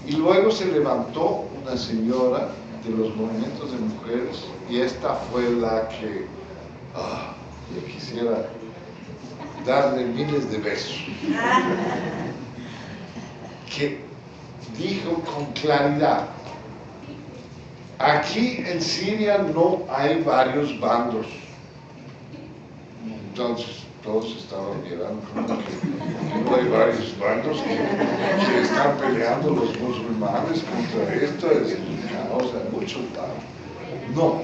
Y luego se levantó una señora de los movimientos de mujeres y esta fue la que yo quisiera darle miles de besos, que dijo con claridad: aquí en Siria no hay varios bandos. Entonces todos estaban mirando como que no hay varios bandos que están peleando los musulmanes contra esto, es causa mucho daño. No,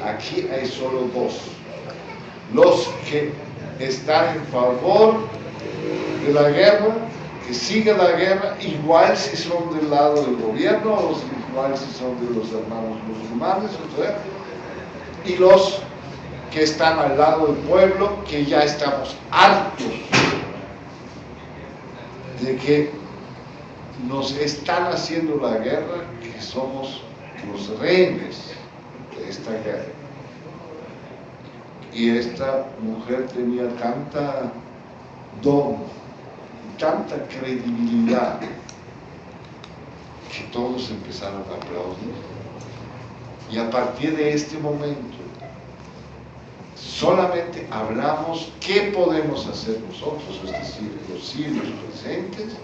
aquí hay solo dos: los que están en favor de la guerra, que siga la guerra, igual si son del lado del gobierno o igual si son de los hermanos musulmanes, y los que están al lado del pueblo, que ya estamos hartos de que nos están haciendo la guerra, que somos los rehenes de esta guerra. Y esta mujer tenía tanta don, tanta credibilidad, que todos empezaron a aplaudir. Y a partir de este momento, solamente hablamos qué podemos hacer nosotros, es decir, los sirios presentes,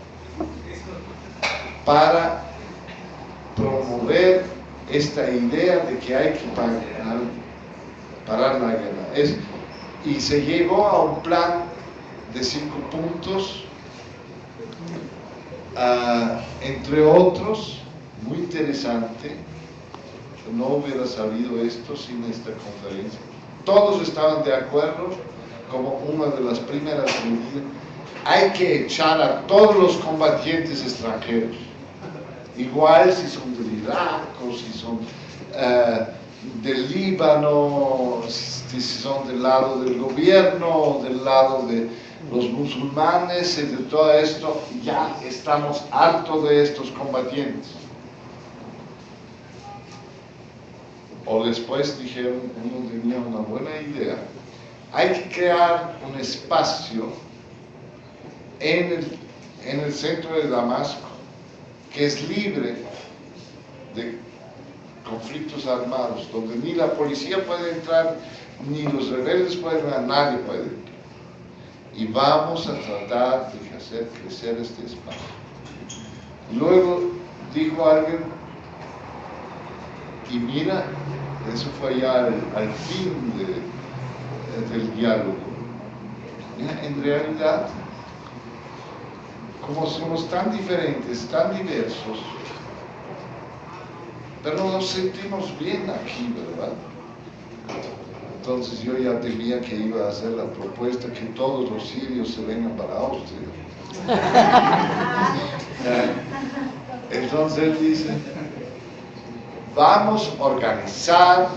para promover esta idea de que hay que parar la guerra. Y se llegó a un plan de 5 puntos, entre otros, muy interesante. No hubiera salido esto sin esta conferencia. Todos estaban de acuerdo, como una de las primeras medidas: hay que echar a todos los combatientes extranjeros, igual si son del Irak o si son del Líbano, si son del lado del gobierno o del lado de los musulmanes, y de todo esto. Ya estamos hartos de estos combatientes. O después dijeron, uno tenía una buena idea: hay que crear un espacio en en el centro de Damasco, que es libre de conflictos armados, donde ni la policía puede entrar, ni los rebeldes pueden entrar, nadie puede entrar. Y vamos a tratar de hacer crecer este espacio. Luego dijo alguien, y mira, eso fue ya al fin del diálogo. Mira, en realidad, como somos tan diferentes, tan diversos, pero nos sentimos bien aquí, ¿verdad? Entonces yo ya temía que iba a hacer la propuesta que todos los sirios se vengan para Austria. Entonces él dice, vamos a organizar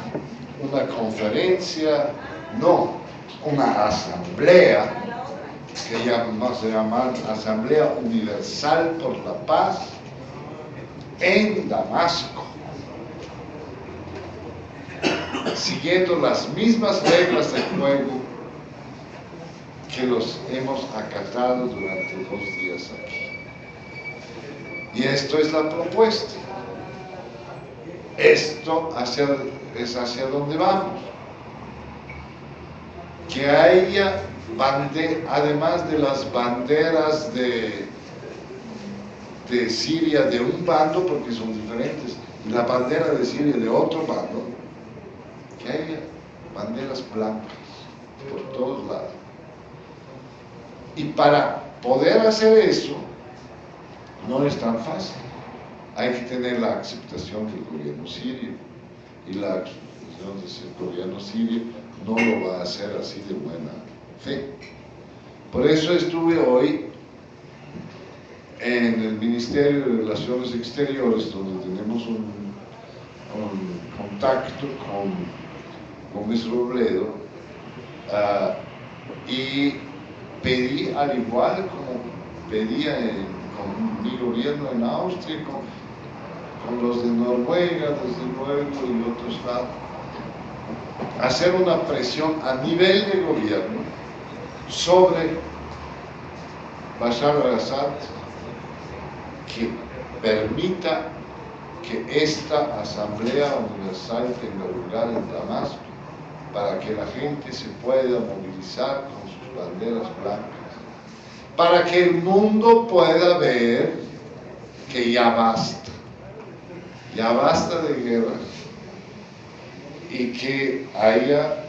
una conferencia, no, una asamblea, que se llama Asamblea Universal por la Paz, en Damasco, siguiendo las mismas reglas de juego que los hemos acatado durante 2 días aquí. Y esto es la propuesta. Esto es hacia donde vamos. Que haya además de las banderas de Siria de un bando, porque son diferentes, y la bandera de Siria de otro bando, que haya banderas blancas por todos lados. Y para poder hacer eso, no es tan fácil. Hay que tener la aceptación del gobierno sirio, y la aceptación del gobierno sirio no lo va a hacer así de buena fe. Por eso estuve hoy en el Ministerio de Relaciones Exteriores, donde tenemos un contacto con Gómez Robledo, y pedí, al igual como pedía con mi gobierno en Austria, con los de Noruega, desde luego, y otros lados, hacer una presión a nivel de gobierno sobre Bashar al-Assad, que permita que esta Asamblea Universal tenga lugar en Damasco, para que la gente se pueda movilizar con sus banderas blancas, para que el mundo pueda ver que ya basta de guerra, y que haya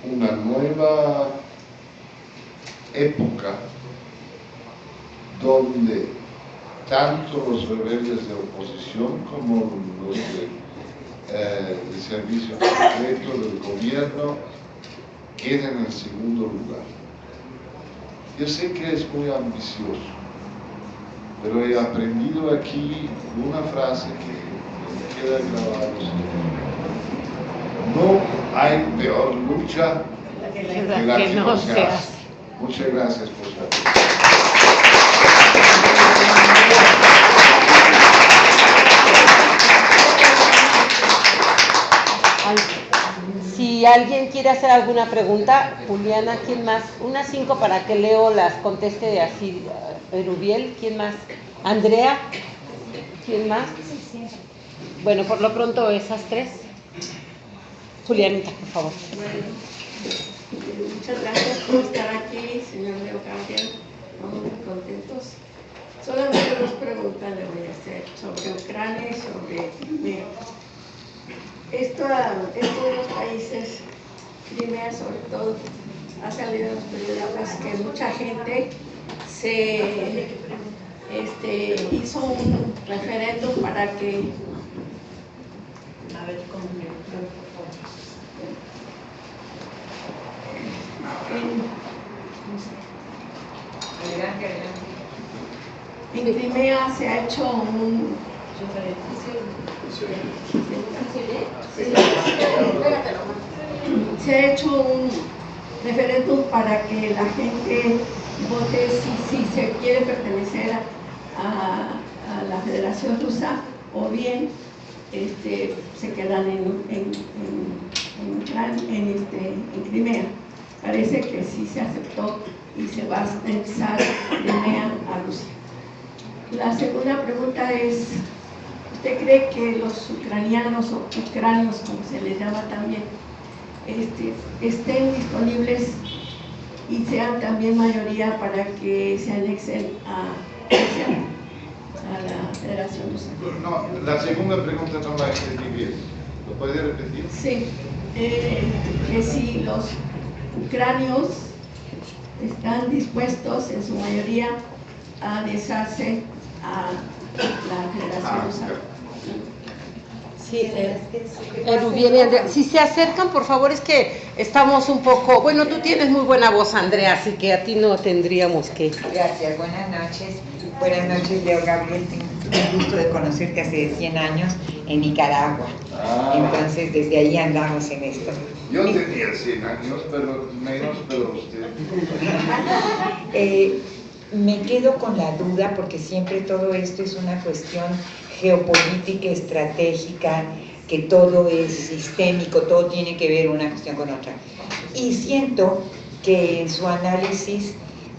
una nueva época donde tanto los rebeldes de oposición como los de servicio secreto del gobierno queden en segundo lugar. Yo sé que es muy ambicioso, pero he aprendido aquí una frase que me queda grabada siempre. No hay peor lucha que la que no se hace. Muchas gracias por su atención. Si alguien quiere hacer alguna pregunta, Juliana, ¿quién más? Unas 5 para que Leo las conteste así, Rubiel, ¿quién más? Andrea, ¿quién más? Bueno, por lo pronto esas 3. Julianita, por favor. Bueno, muchas gracias por estar aquí, señor Leo Gabriel. Estamos muy contentos. Solamente 2 preguntas le voy a hacer sobre Ucrania y sobre Crimea. Esto de los países, Crimea sobre todo, ha salido en los periódicos que mucha gente hizo un referéndum para que... A ver, ¿cómo me por favor? En Crimea se ha hecho un referéndum para que la gente vote si se quiere pertenecer a la Federación Rusa o bien se quedan en Crimea. Parece que sí se aceptó y se va a anexar Crimea a Rusia. La segunda pregunta es, ¿usted cree que los ucranianos o ucranios, como se les llama también, estén disponibles y sean también mayoría para que se anexen a la Federación Rusa? No, la segunda pregunta no la entendí bien. ¿Lo puede repetir? Sí, que si los ucranios están dispuestos en su mayoría a anexarse a la Federación Rusa. Sí, Rubién y Andrea, si se acercan, por favor, es que estamos un poco... Bueno, tú tienes muy buena voz, Andrea, así que a ti no tendríamos que... Gracias, buenas noches. Buenas noches, Leo Gabriel. Tengo el gusto de conocerte hace 100 años en Nicaragua. Entonces, desde ahí andamos en esto. Yo tenía 100 años, pero menos que usted. Me quedo con la duda porque siempre todo esto es una cuestión geopolítica, estratégica, que todo es sistémico, todo tiene que ver una cuestión con otra. Y siento que en su análisis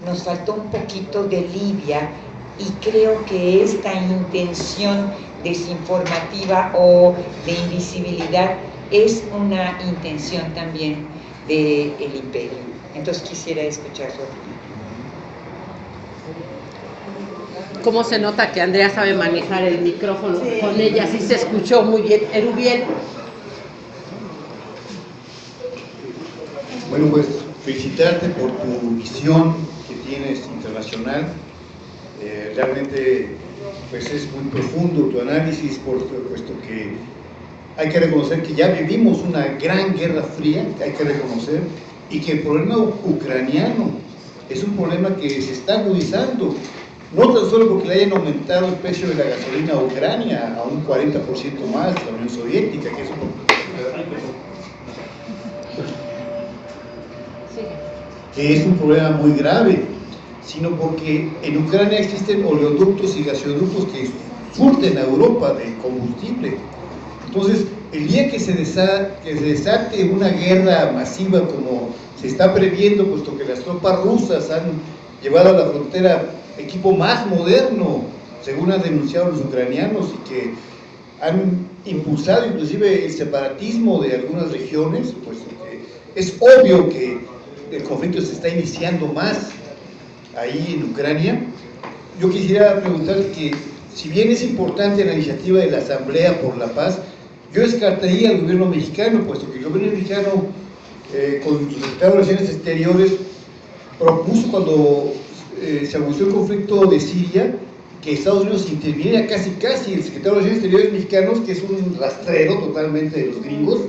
nos faltó un poquito de Libia y creo que esta intención desinformativa o de invisibilidad es una intención también del imperio. Entonces quisiera escuchar su opinión. ¿Cómo se nota que Andrea sabe manejar el micrófono? Sí. Con ella sí se escuchó muy bien. Rubién. Bueno, pues felicitarte por tu visión que tienes internacional. Realmente pues es muy profundo tu análisis, puesto que hay que reconocer que ya vivimos una gran guerra fría, que hay que reconocer, y que el problema ucraniano es un problema que se está agudizando, no tan solo porque le hayan aumentado el precio de la gasolina a Ucrania a un 40% más de la Unión Soviética, que es un problema muy grave, sino porque en Ucrania existen oleoductos y gasoductos que surten a Europa de combustible. Entonces, el día que se desate una guerra masiva como se está previendo, puesto que las tropas rusas han llevado a la frontera equipo más moderno, según han denunciado los ucranianos, y que han impulsado inclusive el separatismo de algunas regiones, pues es obvio que el conflicto se está iniciando más ahí en Ucrania. Yo quisiera preguntar que, si bien es importante la iniciativa de la Asamblea por la Paz, yo descartaría al gobierno mexicano, puesto que el gobierno mexicano, con su secretario de Relaciones Exteriores, propuso cuando se anunció el conflicto de Siria, que Estados Unidos interviniera casi, el secretario de Relaciones Exteriores mexicanos, que es un rastrero totalmente de los gringos.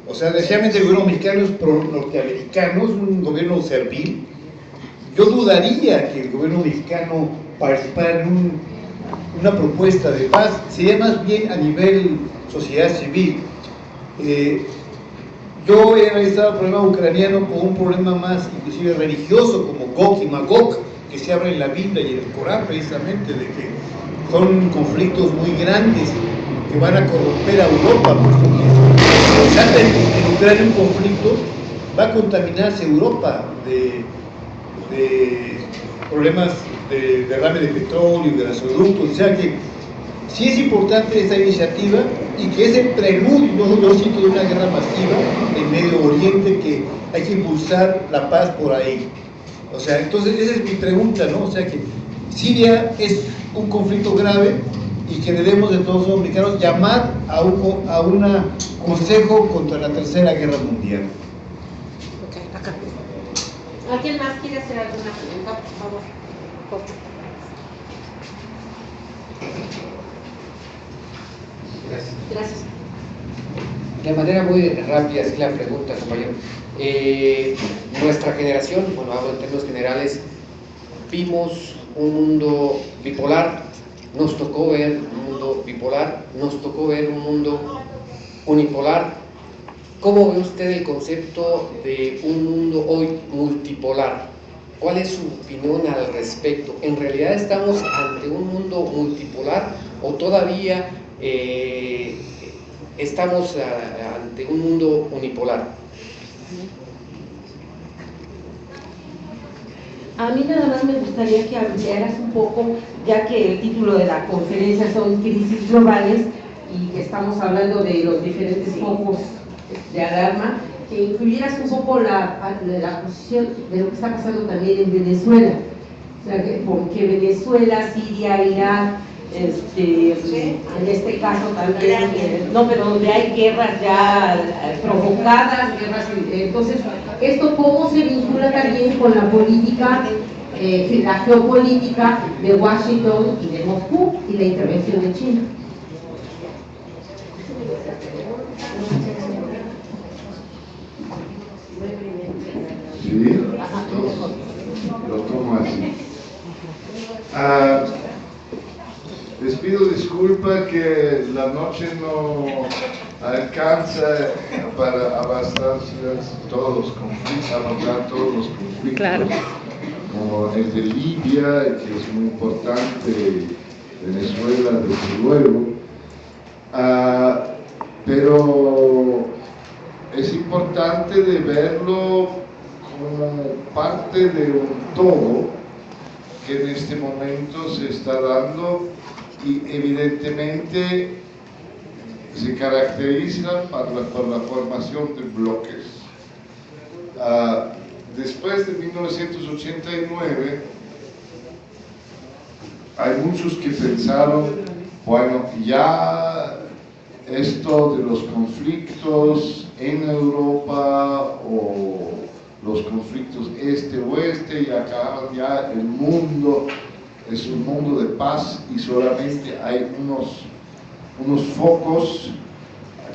O sea, desgraciadamente el gobierno mexicano es pro-norteamericano, es un gobierno servil. Yo dudaría que el gobierno mexicano participara en una propuesta de paz, sería más bien a nivel sociedad civil. Yo he analizado el problema ucraniano como un problema más inclusive religioso, como Gog y Magog, que se habla en la Biblia y en el Corán precisamente, de que son conflictos muy grandes que van a corromper a Europa, puesto que si anda en Ucrania un conflicto, va a contaminarse Europa de problemas de derrame de petróleo, de gasoductos. O sea que sí es importante esta iniciativa y que es el preludio, yo siento, de una guerra masiva en Medio Oriente, que hay que impulsar la paz por ahí. O sea, entonces esa es mi pregunta, ¿no? O sea que Siria es un conflicto grave y que debemos de todos los mexicanos llamar a un consejo contra la Tercera Guerra Mundial. Ok, acá. ¿Alguien más quiere hacer alguna pregunta, por favor? Gracias. De manera muy rápida, así la pregunta, compañero. Nuestra generación, bueno, hablo en términos generales, vimos un mundo bipolar, nos tocó ver un mundo bipolar, nos tocó ver un mundo unipolar. ¿Cómo ve usted el concepto de un mundo hoy multipolar? ¿Cuál es su opinión al respecto? ¿En realidad estamos ante un mundo multipolar o todavía estamos ante un mundo unipolar? A mí nada más me gustaría que ampliaras un poco, ya que el título de la conferencia son crisis globales y que estamos hablando de los diferentes focos de alarma, que incluyeras un poco la posición de lo que está pasando también en Venezuela. O sea, porque Venezuela, Siria, Irak, en este caso también, pero donde hay guerras ya provocadas, entonces, ¿esto cómo se vincula también con la política, la geopolítica de Washington y de Moscú y la intervención de China? Sí, lo tomo así. Les pido disculpa que la noche no alcanza para abarcar todos los conflictos, Claro. como el de Libia, que es muy importante, Venezuela, desde luego. Pero es importante de verlo como parte de un todo que en este momento se está dando y evidentemente se caracteriza por la formación de bloques. Después de 1989 hay muchos que pensaron, bueno, ya esto de los conflictos en Europa o los conflictos este-oeste y acaban ya, el mundo es un mundo de paz y solamente hay unos focos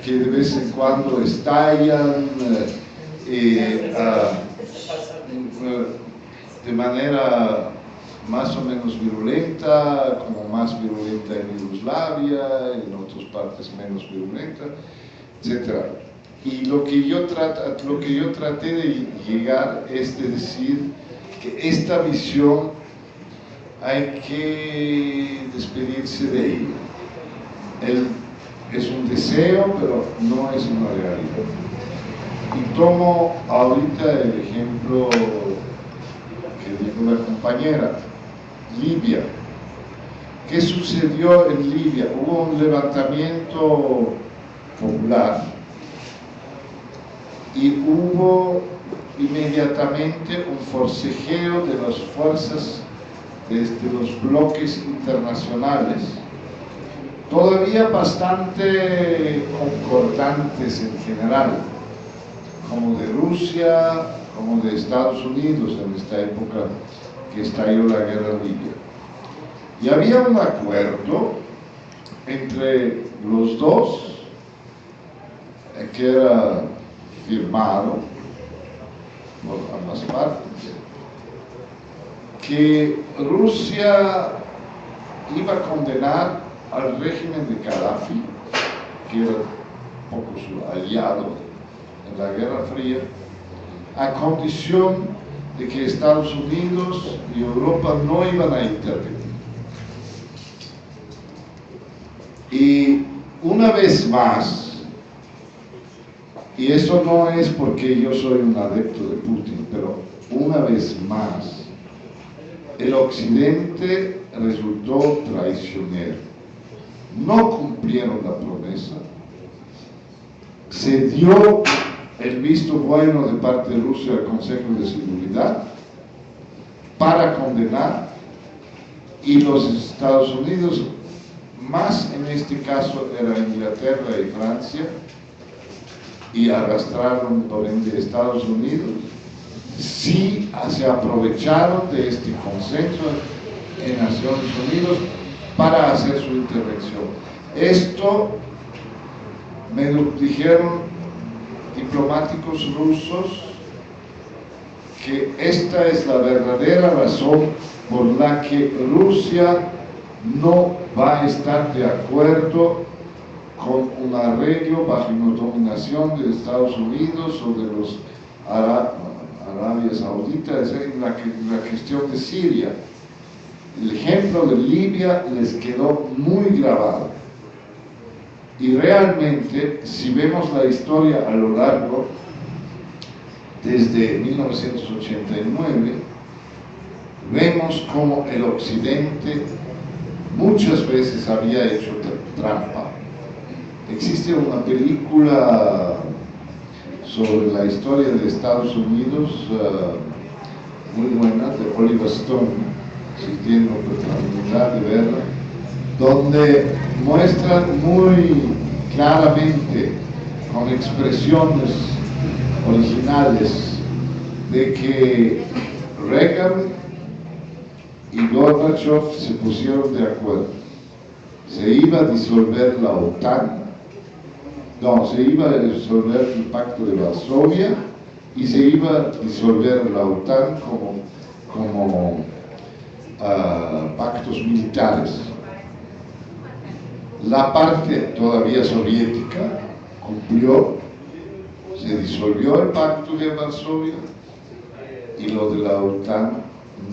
que de vez en cuando estallan de manera más o menos virulenta, como más virulenta en Yugoslavia, en otras partes menos virulenta, etc. Y lo que yo traté de llegar es de decir que esta visión hay que despedirse de ella. Es un deseo, pero no es una realidad. Y tomo ahorita el ejemplo que dijo la compañera, Libia. ¿Qué sucedió en Libia? Hubo un levantamiento popular y hubo inmediatamente un forcejeo de las fuerzas desde los bloques internacionales, todavía bastante concordantes en general, como de Rusia, como de Estados Unidos en esta época que estalló la guerra libia. Y había un acuerdo entre los dos que era firmado por ambas partes, que Rusia iba a condenar al régimen de Gaddafi, que era un poco su aliado en la Guerra Fría, a condición de que Estados Unidos y Europa no iban a intervenir. Y una vez más, y eso no es porque yo soy un adepto de Putin, pero una vez más, el Occidente resultó traicionero. No cumplieron la promesa, se dio el visto bueno de parte de Rusia al Consejo de Seguridad para condenar, y los Estados Unidos, más en este caso era Inglaterra y Francia, y arrastraron por ende Estados Unidos, sí se aprovecharon de este consenso en Naciones Unidas para hacer su intervención. Esto me lo dijeron diplomáticos rusos, que esta es la verdadera razón por la que Rusia no va a estar de acuerdo con un arreglo bajo una dominación de Estados Unidos o de los Arabia Saudita, en la cuestión de Siria. El ejemplo de Libia les quedó muy grabado. Y realmente, si vemos la historia a lo largo, desde 1989, vemos como el Occidente muchas veces había hecho trampa. Existe una película sobre la historia de Estados Unidos muy buena, de Oliver Stone, si tienen la oportunidad de verla, donde muestran muy claramente, con expresiones originales, de que Reagan y Gorbachev se pusieron de acuerdo. Se iba a disolver la OTAN, no, se iba a disolver el Pacto de Varsovia y se iba a disolver la OTAN como pactos militares. La parte todavía soviética cumplió, se disolvió el Pacto de Varsovia y lo de la OTAN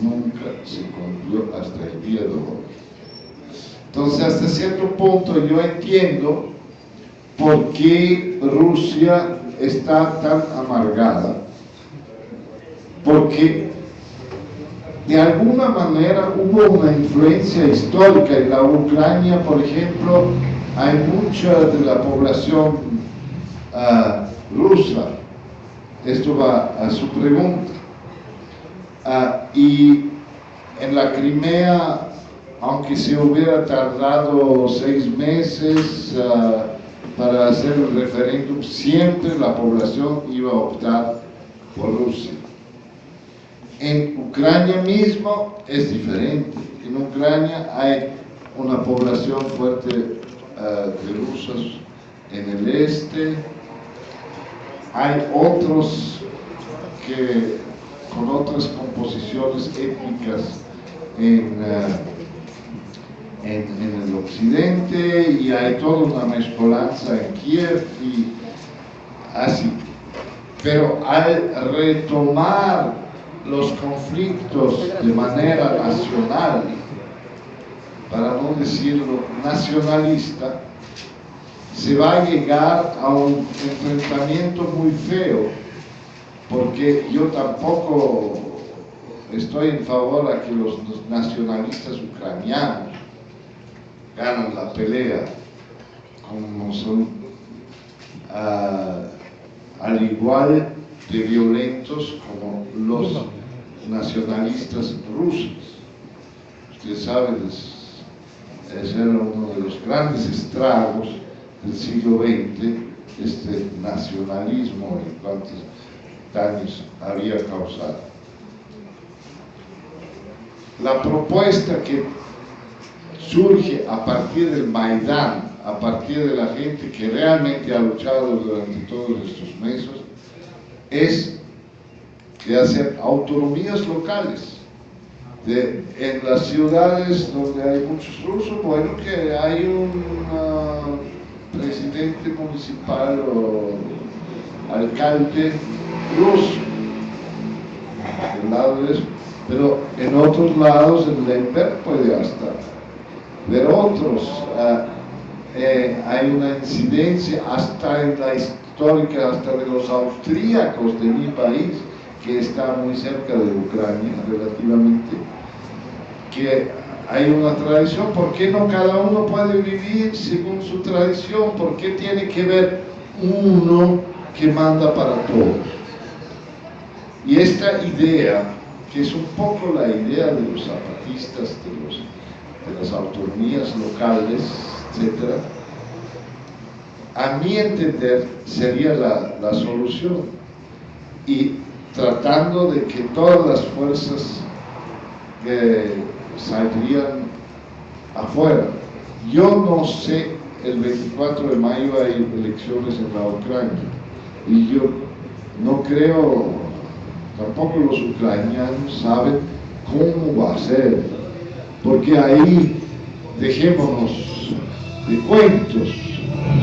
nunca se cumplió hasta el día de hoy. Entonces, hasta cierto punto yo entiendo por qué Rusia está tan amargada, porque de alguna manera hubo una influencia histórica. En la Ucrania, por ejemplo, hay mucha de la población rusa. Esto va a su pregunta. Y en la Crimea, aunque se hubiera tardado 6 meses para hacer el referéndum, siempre la población iba a optar por Rusia. En Ucrania mismo es diferente. En Ucrania hay una población fuerte de rusos en el este. Hay otros que con otras composiciones étnicas en el occidente, y hay toda una mezcolanza en Kiev y así. Pero al retomar los conflictos de manera nacional, para no decirlo nacionalista, se va a llegar a un enfrentamiento muy feo, porque yo tampoco estoy en favor a que los nacionalistas ucranianos ganan la pelea, como son al igual de violentos como los nacionalistas rusos. Usted sabe, ese era uno de los grandes estragos del siglo XX, este nacionalismo y cuántos daños había causado. La propuesta que surge a partir del Maidán, a partir de la gente que realmente ha luchado durante todos estos meses, es de hacer autonomías locales. En las ciudades donde hay muchos rusos, bueno, que hay un presidente municipal o alcalde ruso, del lado de eso. Pero en otros lados, en Lemberg puede hasta ver otros. Hay una incidencia hasta en la histórica, hasta de los austríacos de mi país, que está muy cerca de Ucrania relativamente, que hay una tradición. ¿Por qué no cada uno puede vivir según su tradición? ¿Por qué tiene que ver uno que manda para todos? Y esta idea, que es un poco la idea de los zapatistas, de las autonomías locales, etc., a mi entender sería la solución, y tratando de que todas las fuerzas saldrían afuera. Yo no sé, el 24 de mayo hay elecciones en la Ucrania, y yo no creo, tampoco los ucranianos saben cómo va a ser, porque ahí dejémonos de cuentos,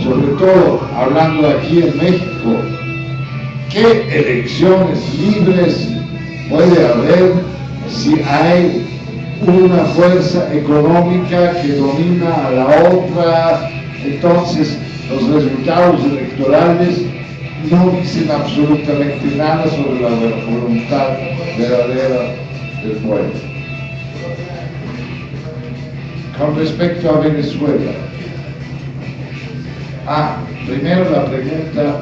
sobre todo hablando aquí en México. ¿Qué elecciones libres puede haber si hay una fuerza económica que domina a la otra? Entonces los resultados electorales no dicen absolutamente nada sobre la voluntad verdadera del pueblo. con respecto a Venezuela. Primero la pregunta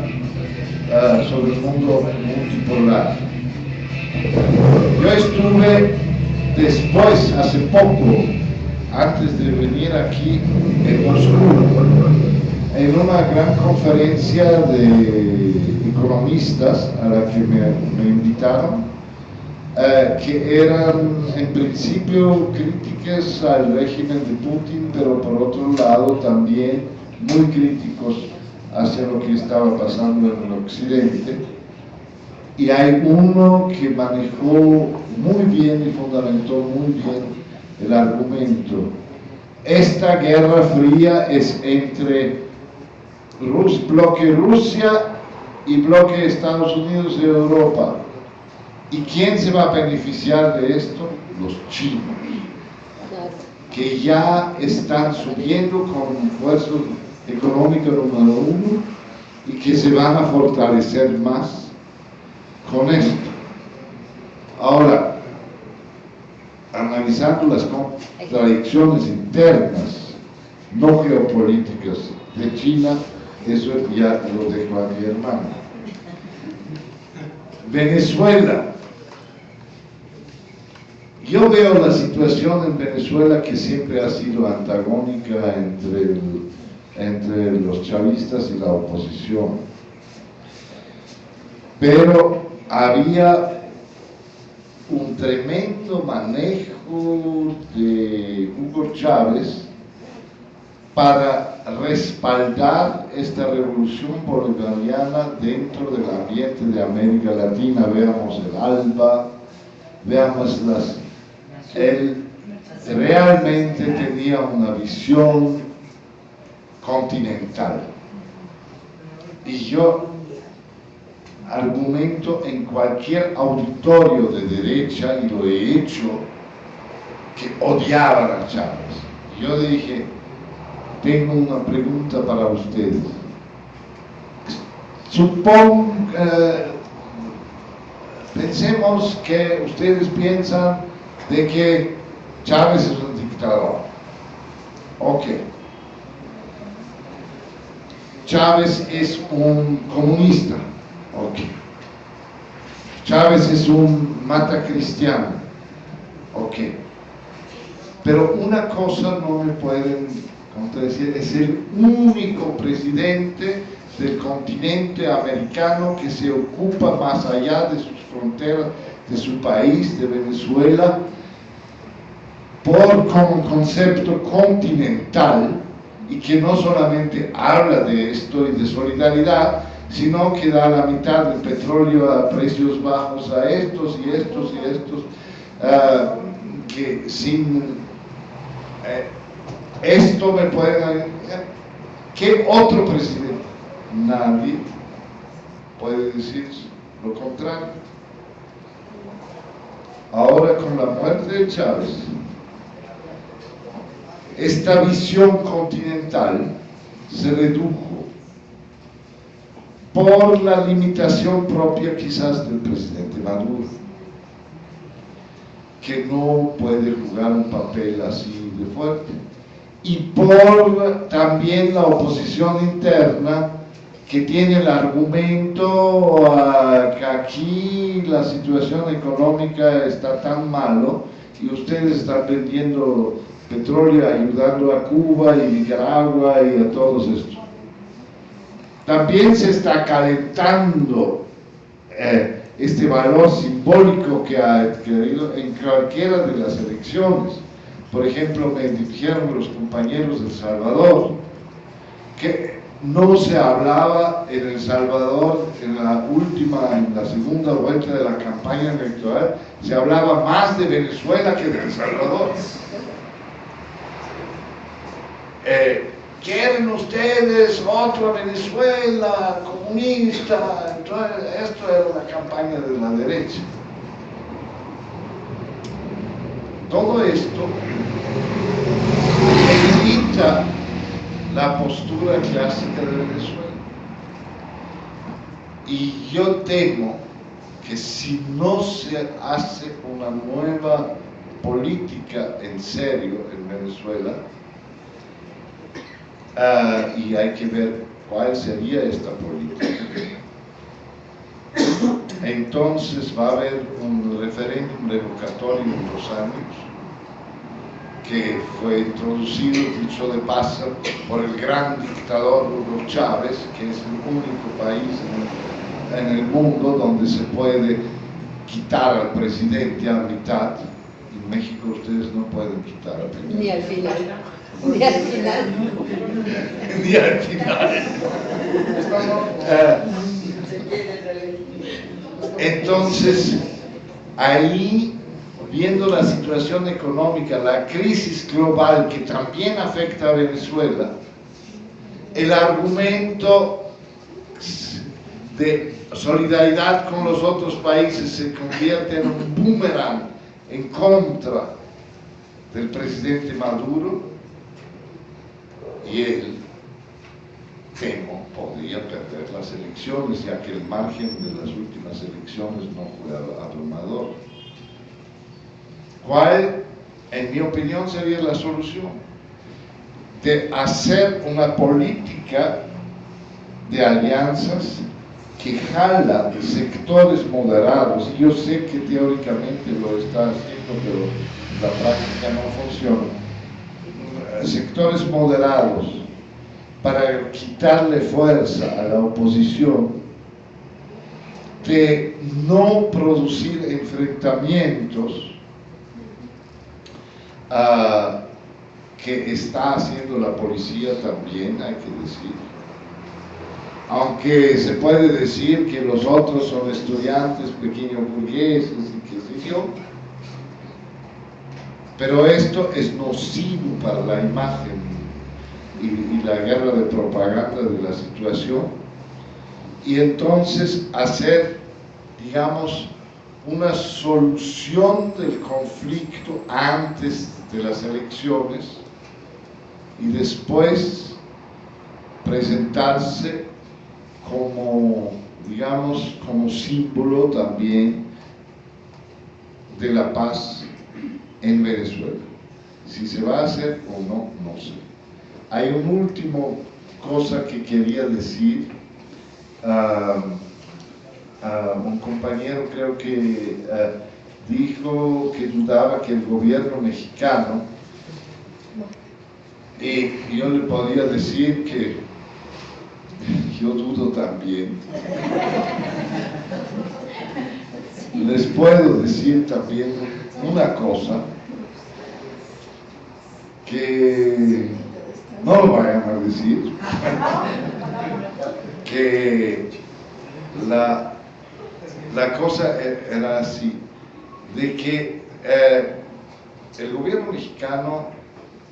sobre el mundo multipolar. Yo estuve después, hace poco, antes de venir aquí en Moscú, en una gran conferencia de economistas a la que me invitaron, que eran en principio críticas al régimen de Putin, pero por otro lado también muy críticos hacia lo que estaba pasando en el occidente. Y hay uno que manejó muy bien y fundamentó muy bien el argumento. Esta guerra fría es entre bloque Rusia y bloque Estados Unidos y Europa. ¿Y quién se va a beneficiar de esto? Los chinos, que ya están subiendo con fuerza económica número 1 y que se van a fortalecer más con esto. Ahora, analizando las contradicciones internas, no geopolíticas de China, eso ya lo dejo a mi hermano. Venezuela. Yo veo la situación en Venezuela que siempre ha sido antagónica entre los chavistas y la oposición. Pero había un tremendo manejo de Hugo Chávez para respaldar esta revolución bolivariana dentro del ambiente de América Latina. Veamos el ALBA, veamos él realmente tenía una visión continental. Y yo argumento en cualquier auditorio de derecha, y lo he hecho, que odiaban a Chávez. Yo dije, tengo una pregunta para ustedes. Pensemos que ustedes piensan de que Chávez es un dictador. Ok. Chávez es un comunista. Ok. Chávez es un matacristiano. Ok. Pero una cosa no me pueden contradecir, es el único presidente del continente americano que se ocupa más allá de sus fronteras, de su país, de Venezuela, como concepto continental, y que no solamente habla de esto y de solidaridad, sino que da la mitad del petróleo a precios bajos a estos y estos y estos, que sin esto me pueden... ¿Qué otro presidente? Nadie puede decir lo contrario. Ahora, con la muerte de Chávez, esta visión continental se redujo por la limitación propia quizás del presidente Maduro, que no puede jugar un papel así de fuerte, y por también la oposición interna, que tiene el argumento que aquí la situación económica está tan malo y ustedes están vendiendo petróleo ayudando a Cuba y Nicaragua y a todos estos. También se está calentando este valor simbólico que ha adquirido en cualquiera de las elecciones. Por ejemplo, me dijeron los compañeros de El Salvador que no se hablaba en El Salvador en la segunda vuelta de la campaña electoral, se hablaba más de Venezuela que de El Salvador. ¿Quieren ustedes otra Venezuela comunista? Entonces, esto era la campaña de la derecha. Todo esto evita la postura clásica de Venezuela. Y yo temo que si no se hace una nueva política en serio en Venezuela, y hay que ver cuál sería esta política. Entonces va a haber un referéndum revocatorio en 2 años, que fue introducido, dicho de paso, por el gran dictador Hugo Chávez, que es el único país en el mundo donde se puede quitar al presidente a mitad. En México ustedes no pueden quitar al presidente. Ni al final. Ni al final. Ni al final. Entonces, ahí, viendo la situación económica, la crisis global que también afecta a Venezuela, el argumento de solidaridad con los otros países se convierte en un boomerang en contra del presidente Maduro, y él, temo, podría perder las elecciones, ya que el margen de las últimas elecciones no fue abrumador. ¿Cuál, en mi opinión, sería la solución? De hacer una política de alianzas que jala sectores moderados. Yo sé que teóricamente lo está haciendo, pero la práctica no funciona. Sectores moderados, para quitarle fuerza a la oposición, de no producir enfrentamientos que está haciendo la policía también, hay que decir. Aunque se puede decir que los otros son estudiantes, pequeños burgueses y qué sé yo, pero esto es nocivo para la imagen y la guerra de propaganda de la situación, y entonces hacer, digamos, una solución del conflicto antes de las elecciones y después presentarse como, digamos, como símbolo también de la paz en Venezuela. Si se va a hacer o no, no sé. Hay una última cosa que quería decir. Un compañero creo que dijo que dudaba que el gobierno mexicano, y yo le podía decir que yo dudo también. Les puedo decir también una cosa, que no lo vayan a decir, que la cosa era así, de que el gobierno mexicano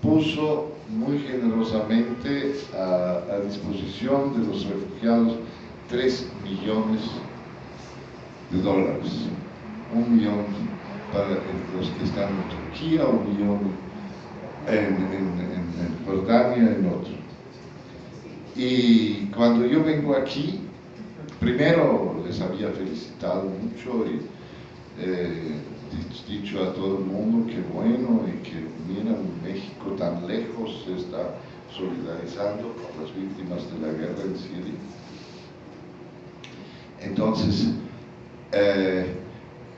puso muy generosamente a disposición de los refugiados $3 millones, $1 millón para los que están en Turquía, $1 millón en Jordania, en otro. Y cuando yo vengo aquí, primero les había felicitado mucho y dicho a todo el mundo que bueno, y que mira, México tan lejos se está solidarizando con las víctimas de la guerra en Siria. Entonces,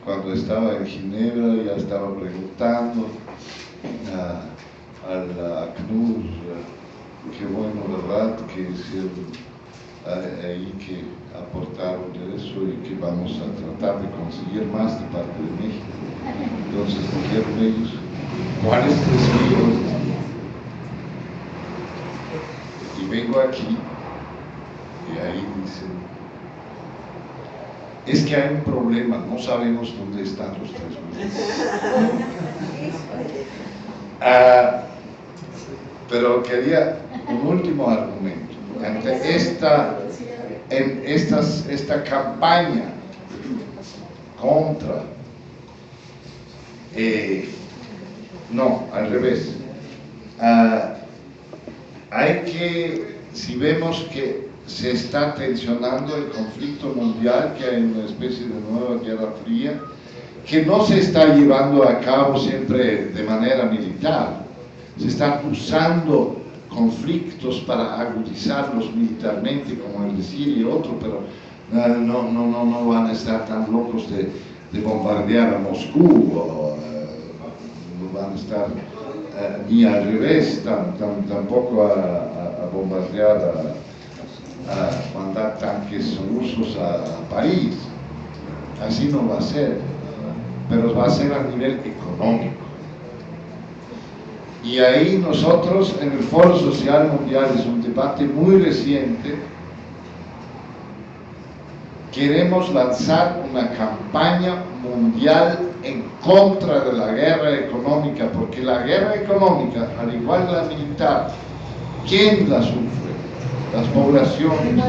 cuando estaba en Ginebra ya estaba preguntando al ACNUR, qué bueno, ¿verdad?, que hicieron ahí, que aportaron eso y que vamos a tratar de conseguir más de parte de México. Entonces dijeron ellos, ¿cuáles 3 millones? Y vengo aquí y ahí dicen, es que hay un problema, no sabemos dónde están los 3 millones. Pero quería un último argumento ante esta campaña contra, no, al revés. Hay que, si vemos que se está tensionando el conflicto mundial, que hay una especie de nueva guerra fría, que no se está llevando a cabo siempre de manera militar. Se están usando conflictos para agudizarlos militarmente, como el de Siria y otro, pero no van a estar tan locos de bombardear a Moscú, o no van a estar ni al revés, tampoco a bombardear, a mandar tanques rusos a París. Así no va a ser, pero va a ser a nivel económico. Y ahí nosotros, en el Foro Social Mundial, es un debate muy reciente, queremos lanzar una campaña mundial en contra de la guerra económica, porque la guerra económica, al igual que la militar, ¿quién la sufre? Las poblaciones.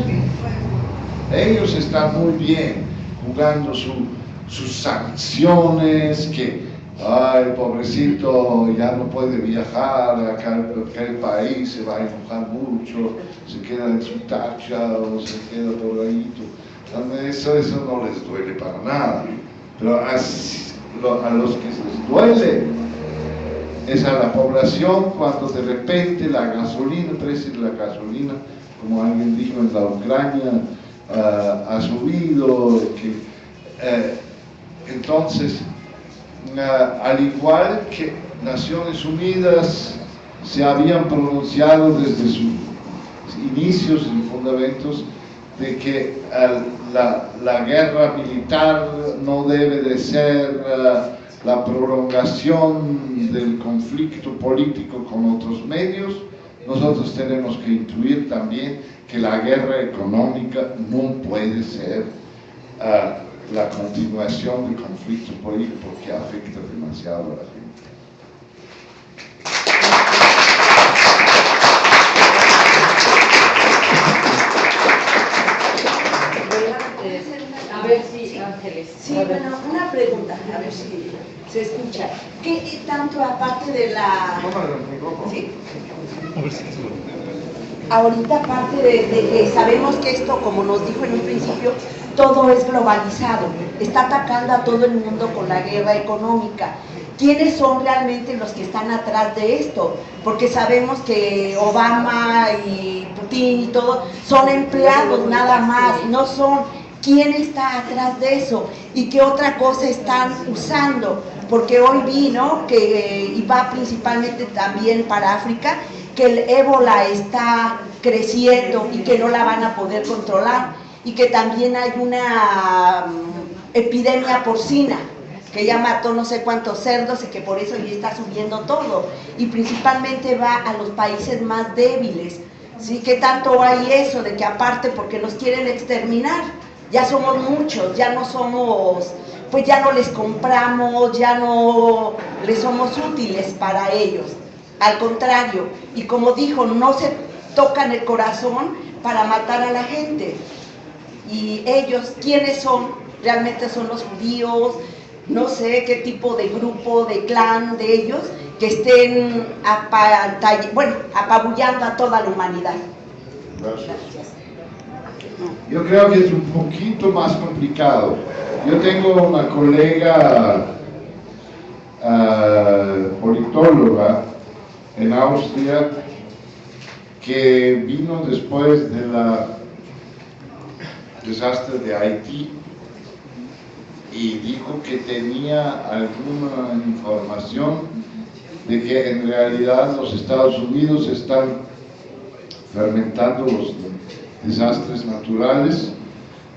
Ellos están muy bien jugando sus sanciones, que ay, pobrecito, ya no puede viajar a aquel país, se va a enojar mucho, se queda en su tacha o se queda por ahí. Eso no les duele para nada, pero a los que les duele es a la población cuando de repente la gasolina, el precio de la gasolina, como alguien dijo en la Ucrania, ha subido, entonces, al igual que Naciones Unidas se habían pronunciado desde sus inicios y fundamentos de que la guerra militar no debe de ser la prolongación del conflicto político con otros medios, nosotros tenemos que intuir también que la guerra económica no puede ser la continuación del conflicto político porque afecta demasiado a la gente. A ver si, Ángeles. Sí, bueno, una pregunta, a ver si se escucha. ¿Qué tanto aparte de la... Sí. Ahorita aparte de que sabemos que esto, como nos dijo en un principio, todo es globalizado, está atacando a todo el mundo con la guerra económica. ¿Quiénes son realmente los que están atrás de esto? Porque sabemos que Obama y Putin y todo son empleados nada más, no son... ¿Quién está atrás de eso? ¿Y qué otra cosa están usando? Porque hoy vi, ¿no?, que y va principalmente también para África, que el ébola está creciendo y que no la van a poder controlar, y que también hay una epidemia porcina que ya mató no sé cuántos cerdos y que por eso ya está subiendo todo, y principalmente va a los países más débiles. ¿Sí? ¿Qué tanto hay eso de que aparte porque nos quieren exterminar? Ya somos muchos, ya no somos, pues ya no les compramos, ya no les somos útiles para ellos. Al contrario, y como dijo, no se tocan el corazón para matar a la gente. Y ellos, ¿quiénes son? Realmente son los judíos, no sé qué tipo de grupo, de clan de ellos, que estén apabullando a toda la humanidad. Gracias. Yo creo que es un poquito más complicado. Yo tengo una colega politóloga en Austria que vino después del desastre de Haití y dijo que tenía alguna información de que en realidad los Estados Unidos están fermentando los desastres naturales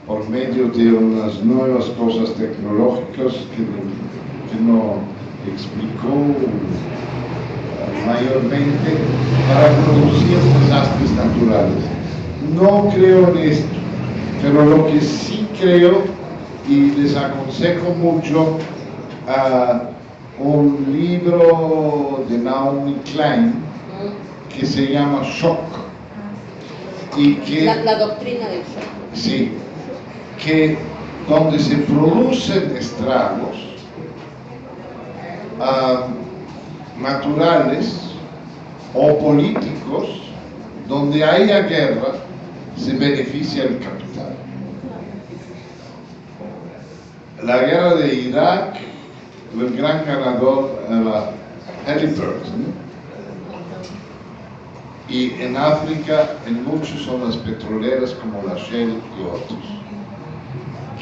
por medio de unas nuevas cosas tecnológicas que no explicó mayormente para producir desastres naturales. No creo en esto, pero lo que sí creo, y les aconsejo mucho un libro de Naomi Klein que se llama Shock, y que la doctrina del shock. Sí, que donde se producen estragos naturales o políticos, donde haya guerra, se beneficia el capital. la guerra de Irak, el gran ganador era Halliburton, y en África en muchos son las petroleras como la Shell y otros,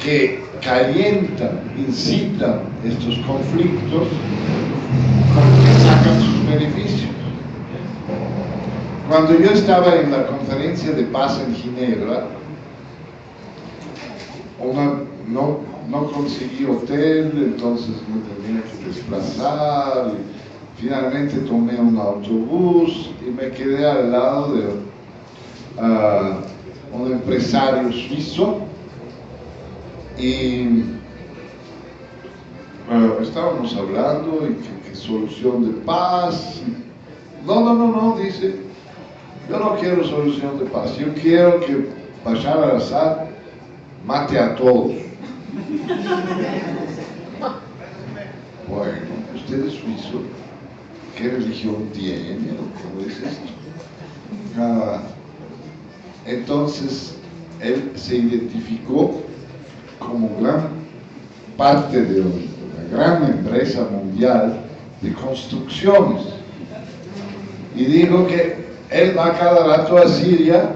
que calientan, incitan estos conflictos porque sacan sus beneficios. Cuando yo estaba en la conferencia de paz en Ginebra, no conseguí hotel, entonces me tenía que desplazar, y finalmente tomé un autobús y me quedé al lado de un empresario suizo, y estábamos hablando y que solución de paz. No, dice, yo no quiero solución de paz, yo quiero que Bashar al-Assad mate a todos. Bueno, usted es suizo, ¿qué religión tiene? ¿Cómo es esto? Entonces, él se identificó como gran parte de una gran empresa mundial de construcciones, y dijo que él va cada rato a Siria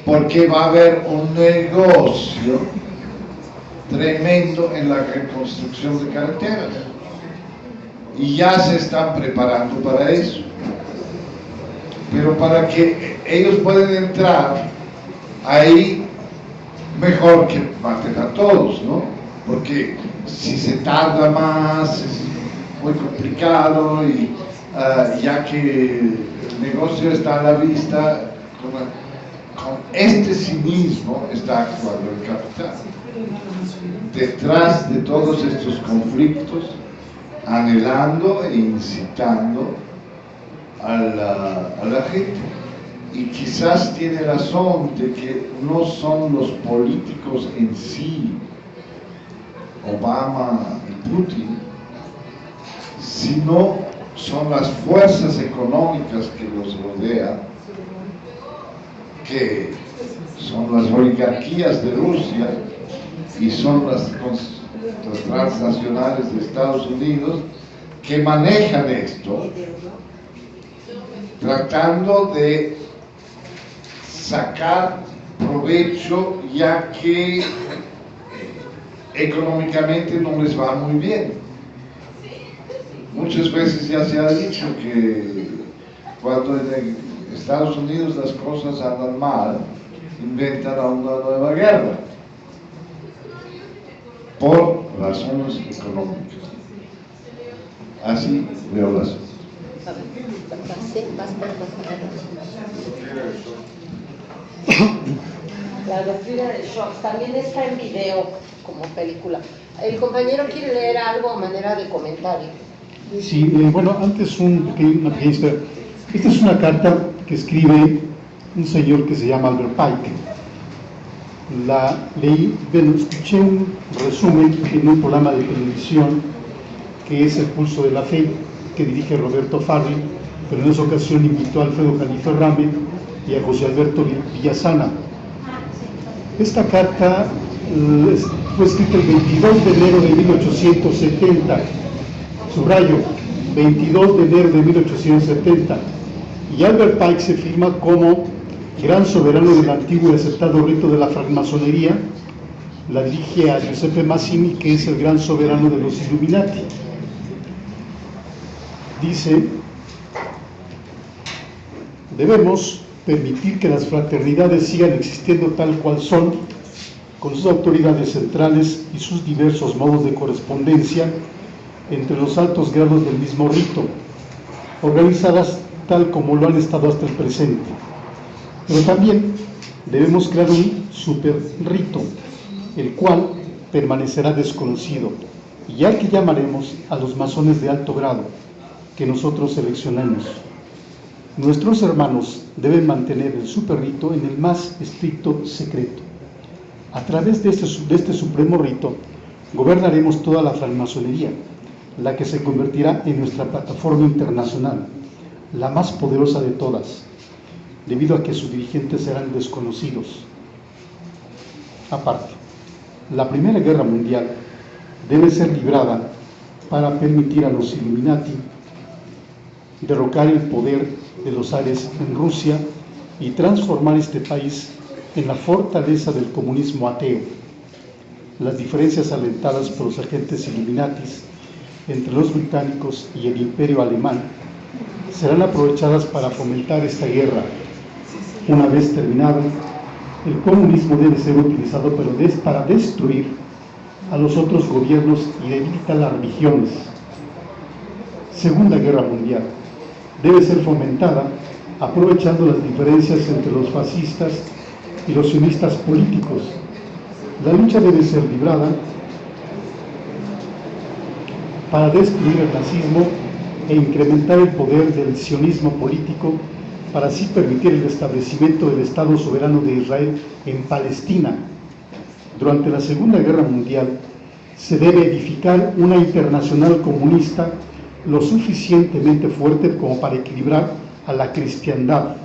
porque va a haber un negocio tremendo en la reconstrucción de carreteras, y ya se están preparando para eso. Pero para que ellos puedan entrar ahí, mejor que maten a todos, ¿no? Porque si se tarda más es muy complicado, y ya que el negocio está a la vista, con este cinismo está actuando el capital. Detrás de todos estos conflictos, anhelando e incitando a la gente. Y quizás tiene razón de que no son los políticos en sí, Obama y Putin, sino son las fuerzas económicas que los rodean, que son las oligarquías de Rusia y son las transnacionales de Estados Unidos, que manejan esto, tratando de sacar provecho, ya que económicamente no les va muy bien. Muchas veces ya se ha dicho que cuando en Estados Unidos las cosas andan mal, inventan una nueva guerra por razones económicas. Así veo las cosas. La doctrina del shock también está en video como película. El compañero quiere leer algo a manera de comentario. Sí, bueno, antes una pequeña historia. Esta es una carta que escribe un señor que se llama Albert Pike. La leí, bueno, escuché un resumen en un programa de televisión que es El Pulso de la Fe, que dirige Roberto Farri, pero en esa ocasión invitó a Alfredo Calife Rame y a José Alberto Villasana. Esta carta fue escrita el 22 de enero de 1870, subrayo, 22 de enero de 1870, y Albert Pike se firma como gran soberano del antiguo y aceptado rito de la francmasonería. La dirige a Giuseppe Mazzini, que es el gran soberano de los Illuminati. Dice: debemos permitir que las fraternidades sigan existiendo tal cual son, con sus autoridades centrales y sus diversos modos de correspondencia entre los altos grados del mismo rito, organizadas tal como lo han estado hasta el presente. Pero también debemos crear un super rito, el cual permanecerá desconocido, y al que llamaremos a los masones de alto grado, que nosotros seleccionamos. Nuestros hermanos deben mantener el super rito en el más estricto secreto. A través de este supremo rito, gobernaremos toda la francmasonería, la que se convertirá en nuestra plataforma internacional, la más poderosa de todas, debido a que sus dirigentes serán desconocidos. Aparte, La Primera Guerra Mundial debe ser librada para permitir a los Illuminati derrocar el poder de los zares en Rusia y transformar este país en la fortaleza del comunismo ateo. Las diferencias alentadas por los agentes Illuminatis entre los británicos y el imperio alemán serán aprovechadas para fomentar esta guerra. Una vez terminada, el comunismo debe ser utilizado para destruir a los otros gobiernos y debilitar las religiones. Segunda Guerra Mundial debe ser fomentada aprovechando las diferencias entre los fascistas y los sionistas políticos. La lucha debe ser librada para destruir el nazismo e incrementar el poder del sionismo político para así permitir el establecimiento del Estado soberano de Israel en Palestina. Durante la Segunda Guerra Mundial se debe edificar una internacional comunista lo suficientemente fuerte como para equilibrar a la cristiandad,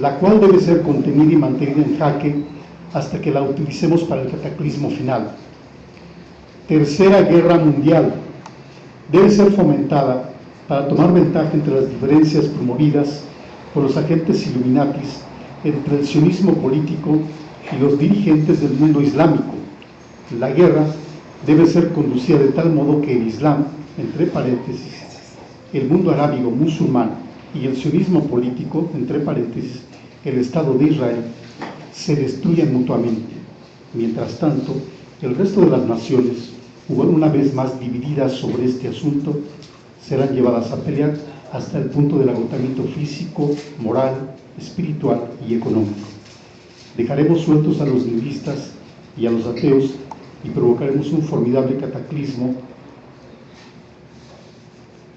la cual debe ser contenida y mantenida en jaque hasta que la utilicemos para el cataclismo final. Tercera Guerra Mundial debe ser fomentada para tomar ventaja entre las diferencias promovidas por los agentes Illuminatis entre el sionismo político y los dirigentes del mundo islámico. La guerra debe ser conducida de tal modo que el Islam, entre paréntesis, el mundo arábigo musulmán y el sionismo político, entre paréntesis, el Estado de Israel, se destruyan mutuamente. Mientras tanto, el resto de las naciones, una vez más divididas sobre este asunto, serán llevadas a pelear hasta el punto del agotamiento físico, moral, espiritual y económico. Dejaremos sueltos a los nihilistas y a los ateos y provocaremos un formidable cataclismo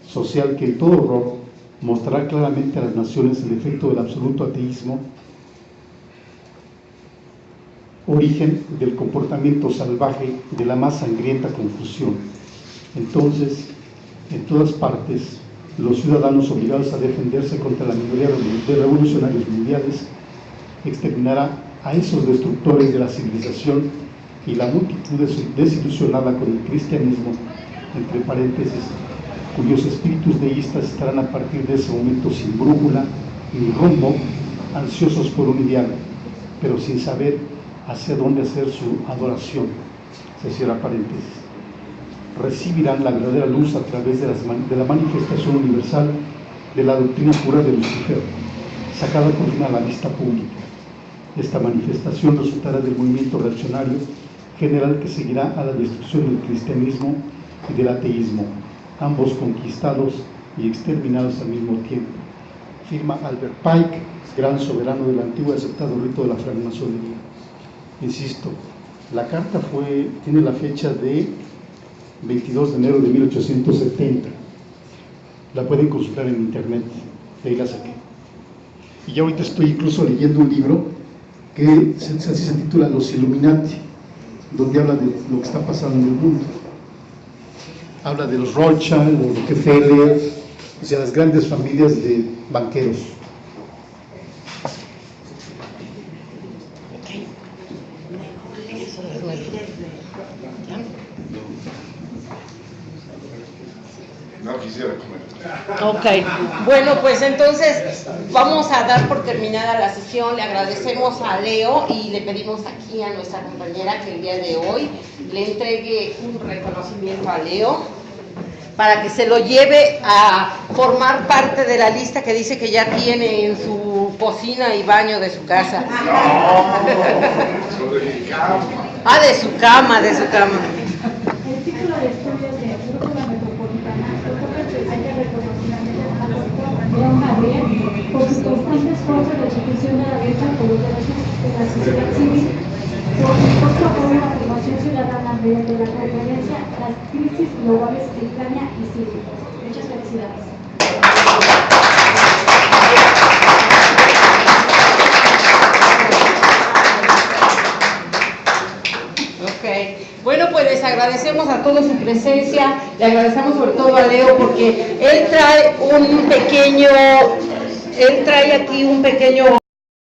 social que en todo horror mostrará claramente a las naciones el efecto del absoluto ateísmo, origen del comportamiento salvaje de la más sangrienta confusión. Entonces, en todas partes, los ciudadanos obligados a defenderse contra la minoría de revolucionarios mundiales exterminará a esos destructores de la civilización y la multitud desilusionada con el cristianismo, entre paréntesis, cuyos espíritus deístas estarán a partir de ese momento sin brújula ni rumbo, ansiosos por un ideal, pero sin saber hacia dónde hacer su adoración. Se cierra paréntesis. Recibirán la verdadera luz a través de la manifestación universal de la doctrina pura de Lucifer, sacada por fin a la vista pública. Esta manifestación resultará del movimiento reaccionario general que seguirá a la destrucción del cristianismo y del ateísmo, ambos conquistados y exterminados al mismo tiempo. Firma Albert Pike, gran soberano del antiguo y aceptado rito de la francmasonería. Insisto, la carta tiene la fecha de 22 de enero de 1870. La pueden consultar en internet, de ahí la saqué. Y ya ahorita estoy incluso leyendo un libro que se titula Los Illuminati, donde habla de lo que está pasando en el mundo. Habla de los Rothschild, los Rockefeller, o sea, las grandes familias de banqueros. No quisiera comer. Ok, bueno, pues entonces vamos a dar por terminada la sesión. Le agradecemos a Leo y le pedimos aquí a nuestra compañera que el día de hoy le entregue un reconocimiento a Leo para que se lo lleve a formar parte de la lista que dice que ya tiene en su cocina y baño de su casa. No, sobre mi cama. Ah, de su cama, de su cama. El título de estudios de Brújula Metropolitana hay que reconocer a León Gabriel por su constante esfuerzo en la ejecución de la lucha por los derechos de la sociedad civil, por su esfuerzo apoyo a la formación ciudadana mediante la conferencia Las crisis globales de Ucrania y Siria. Muchas felicidades. Bueno, pues les agradecemos a todos su presencia, le agradecemos sobre todo a Leo porque él trae aquí un pequeño